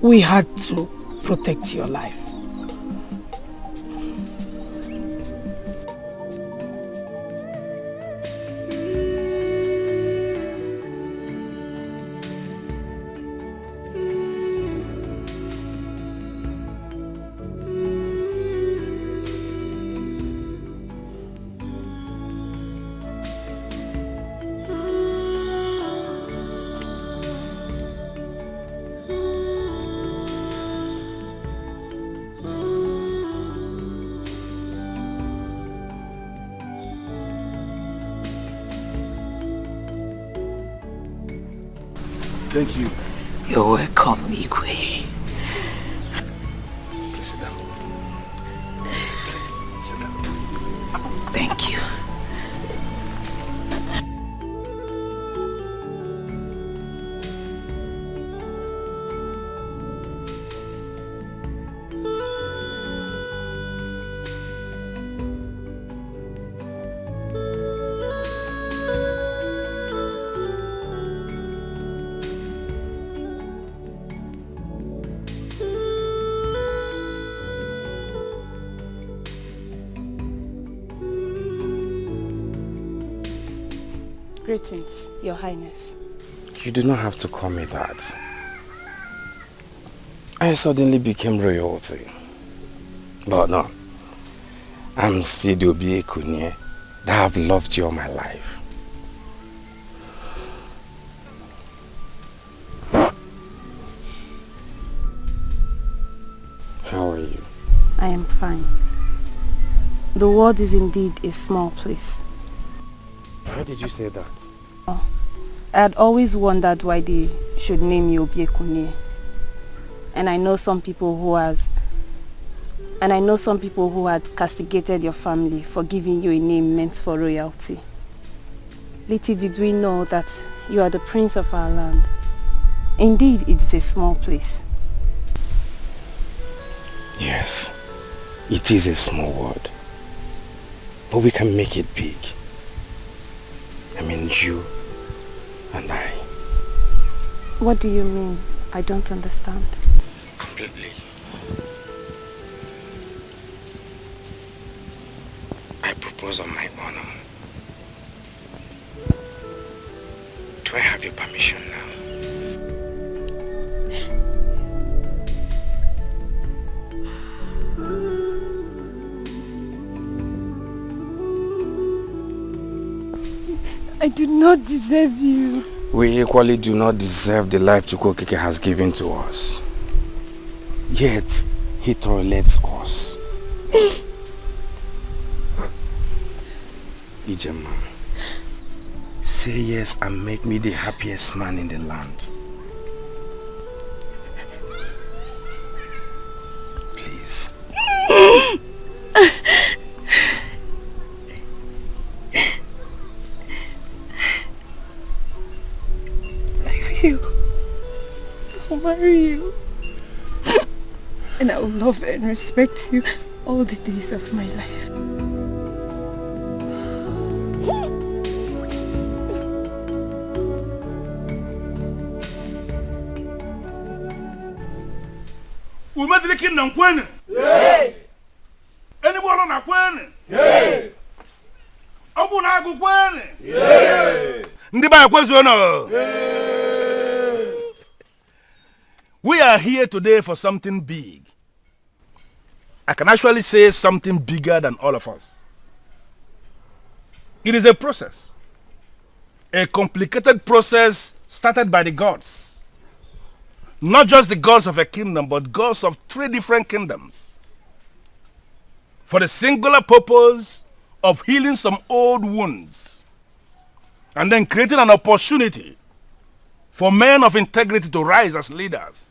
We had to protect your life. Thank you. You're welcome, Igwe. Please sit down. Please sit down. Thank you. Greetings, Your Highness. You do not have to call me that. I suddenly became royalty. But no, I'm still the Obi-Ekunye that have loved you all my life. How are you? I am fine. The world is indeed a small place. Why did you say that? Oh, I had always wondered why they should name you Obi-Ekunye. And I know some people who had castigated your family for giving you a name meant for royalty. Little did we know that you are the prince of our land. Indeed, it is a small place. Yes, it is a small world. But we can make it big. I mean you and I. What do you mean? I don't understand. Completely. I propose on my honor. Do I have your permission now? I do not deserve you. We equally do not deserve the life Chukwokeke has given to us. Yet, he tolerates us. Ijema, say yes and make me the happiest man in the land. Please. I'll marry you. And I will love and respect you all the days of my life. Umadilikin na nkwene? Yay! Anybody na kwene? Yay! Obu na agu kwene? Yay! Ndi ba kwezo no? We are here today for something big. I can actually say something bigger than all of us. It is a process. A complicated process started by the gods. Not just the gods of a kingdom, but gods of 3 different kingdoms. For the singular purpose of healing some old wounds. And then creating an opportunity for men of integrity to rise as leaders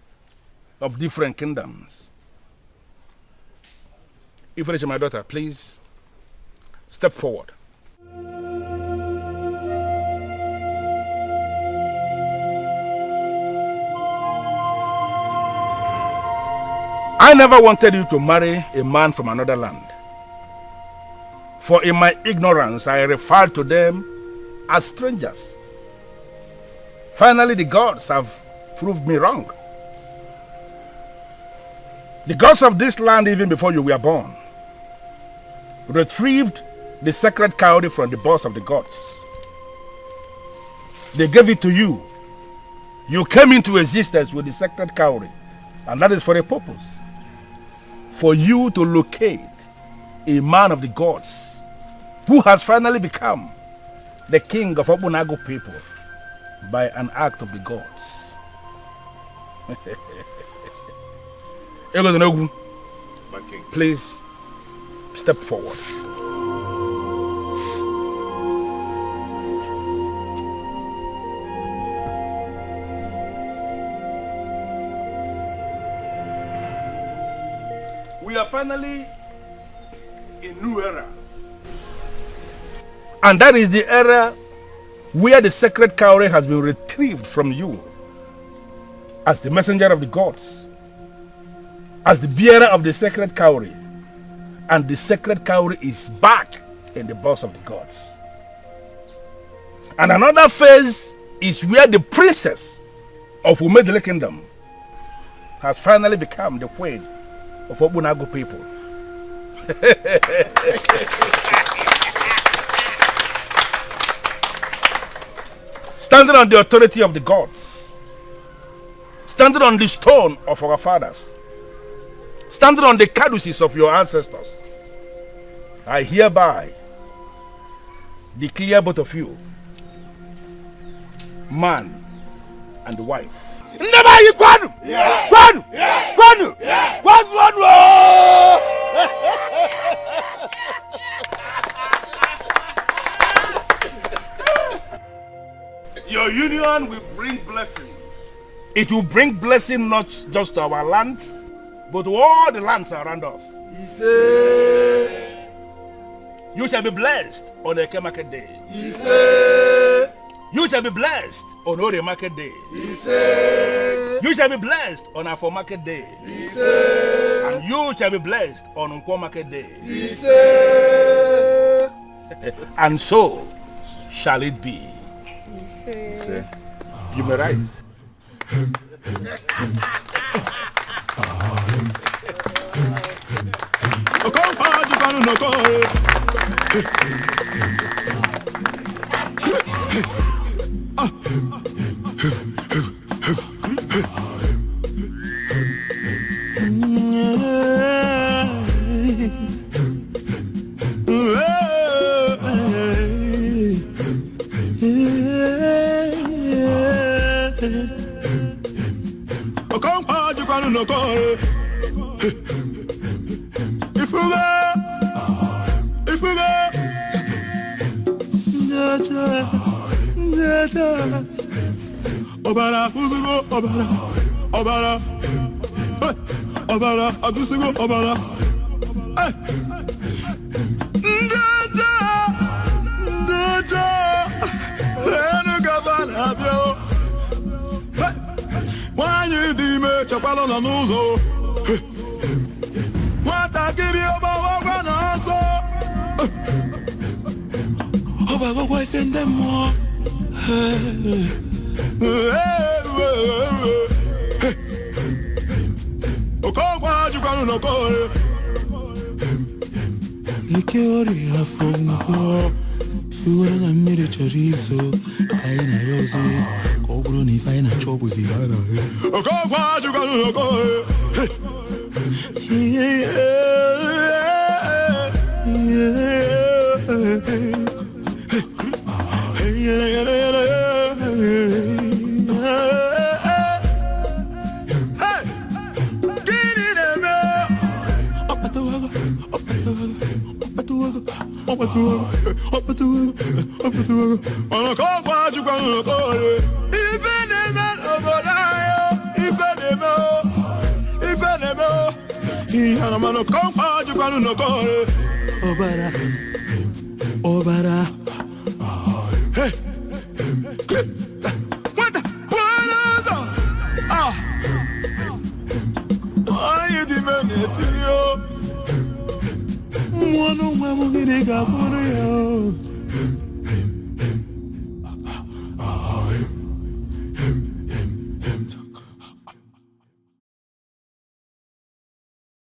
of different kingdoms. Ifeanyi, my daughter, please step forward. I never wanted you to marry a man from another land. For in my ignorance, I referred to them as strangers. Finally, the gods have proved me wrong. The gods of this land, even before you were born, retrieved the sacred cowrie from the boss of the gods. They gave it to you. You came into existence with the sacred cowrie, and that is for a purpose. For you to locate a man of the gods who has finally become the king of Obunago people by an act of the gods. Ego, please step forward. We are finally in a new era. And that is the era where the sacred cowrie has been retrieved from you as the messenger of the gods, as the bearer of the sacred cowrie, and the sacred cowrie is back in the boss of the gods. And another phase is where the princess of Umedele Kingdom has finally become the queen of Obunago people. Standing on the authority of the gods, standing on the stone of our fathers, standing on the caduceus of your ancestors, I hereby declare both of you man and wife. Your union will bring blessings. It will bring blessing not just to our lands, but to all the lands around us. You shall be blessed on the Eke market day. You shall be blessed on Ore market day. You shall be blessed on Afo market day. And you shall be blessed on Nkwo market day. And so shall it be. You may write. Obara, Uzugo, Obara, Obara, Obara, Adusugo, Obara. Ndaja, Lenu Gavana, Bio. Wanyi dime, Chapalo na Nuzo. Watakiri Oba Wanaso. Oba go wife and them more. Nikiori afongo suwa na mire chorizo kaina yoze koguro ni faina chobu zibara okwa chukanu noko Obara, Obara. Hey, what the? Ah, why you nwa m gịnị ga-abụrụ ya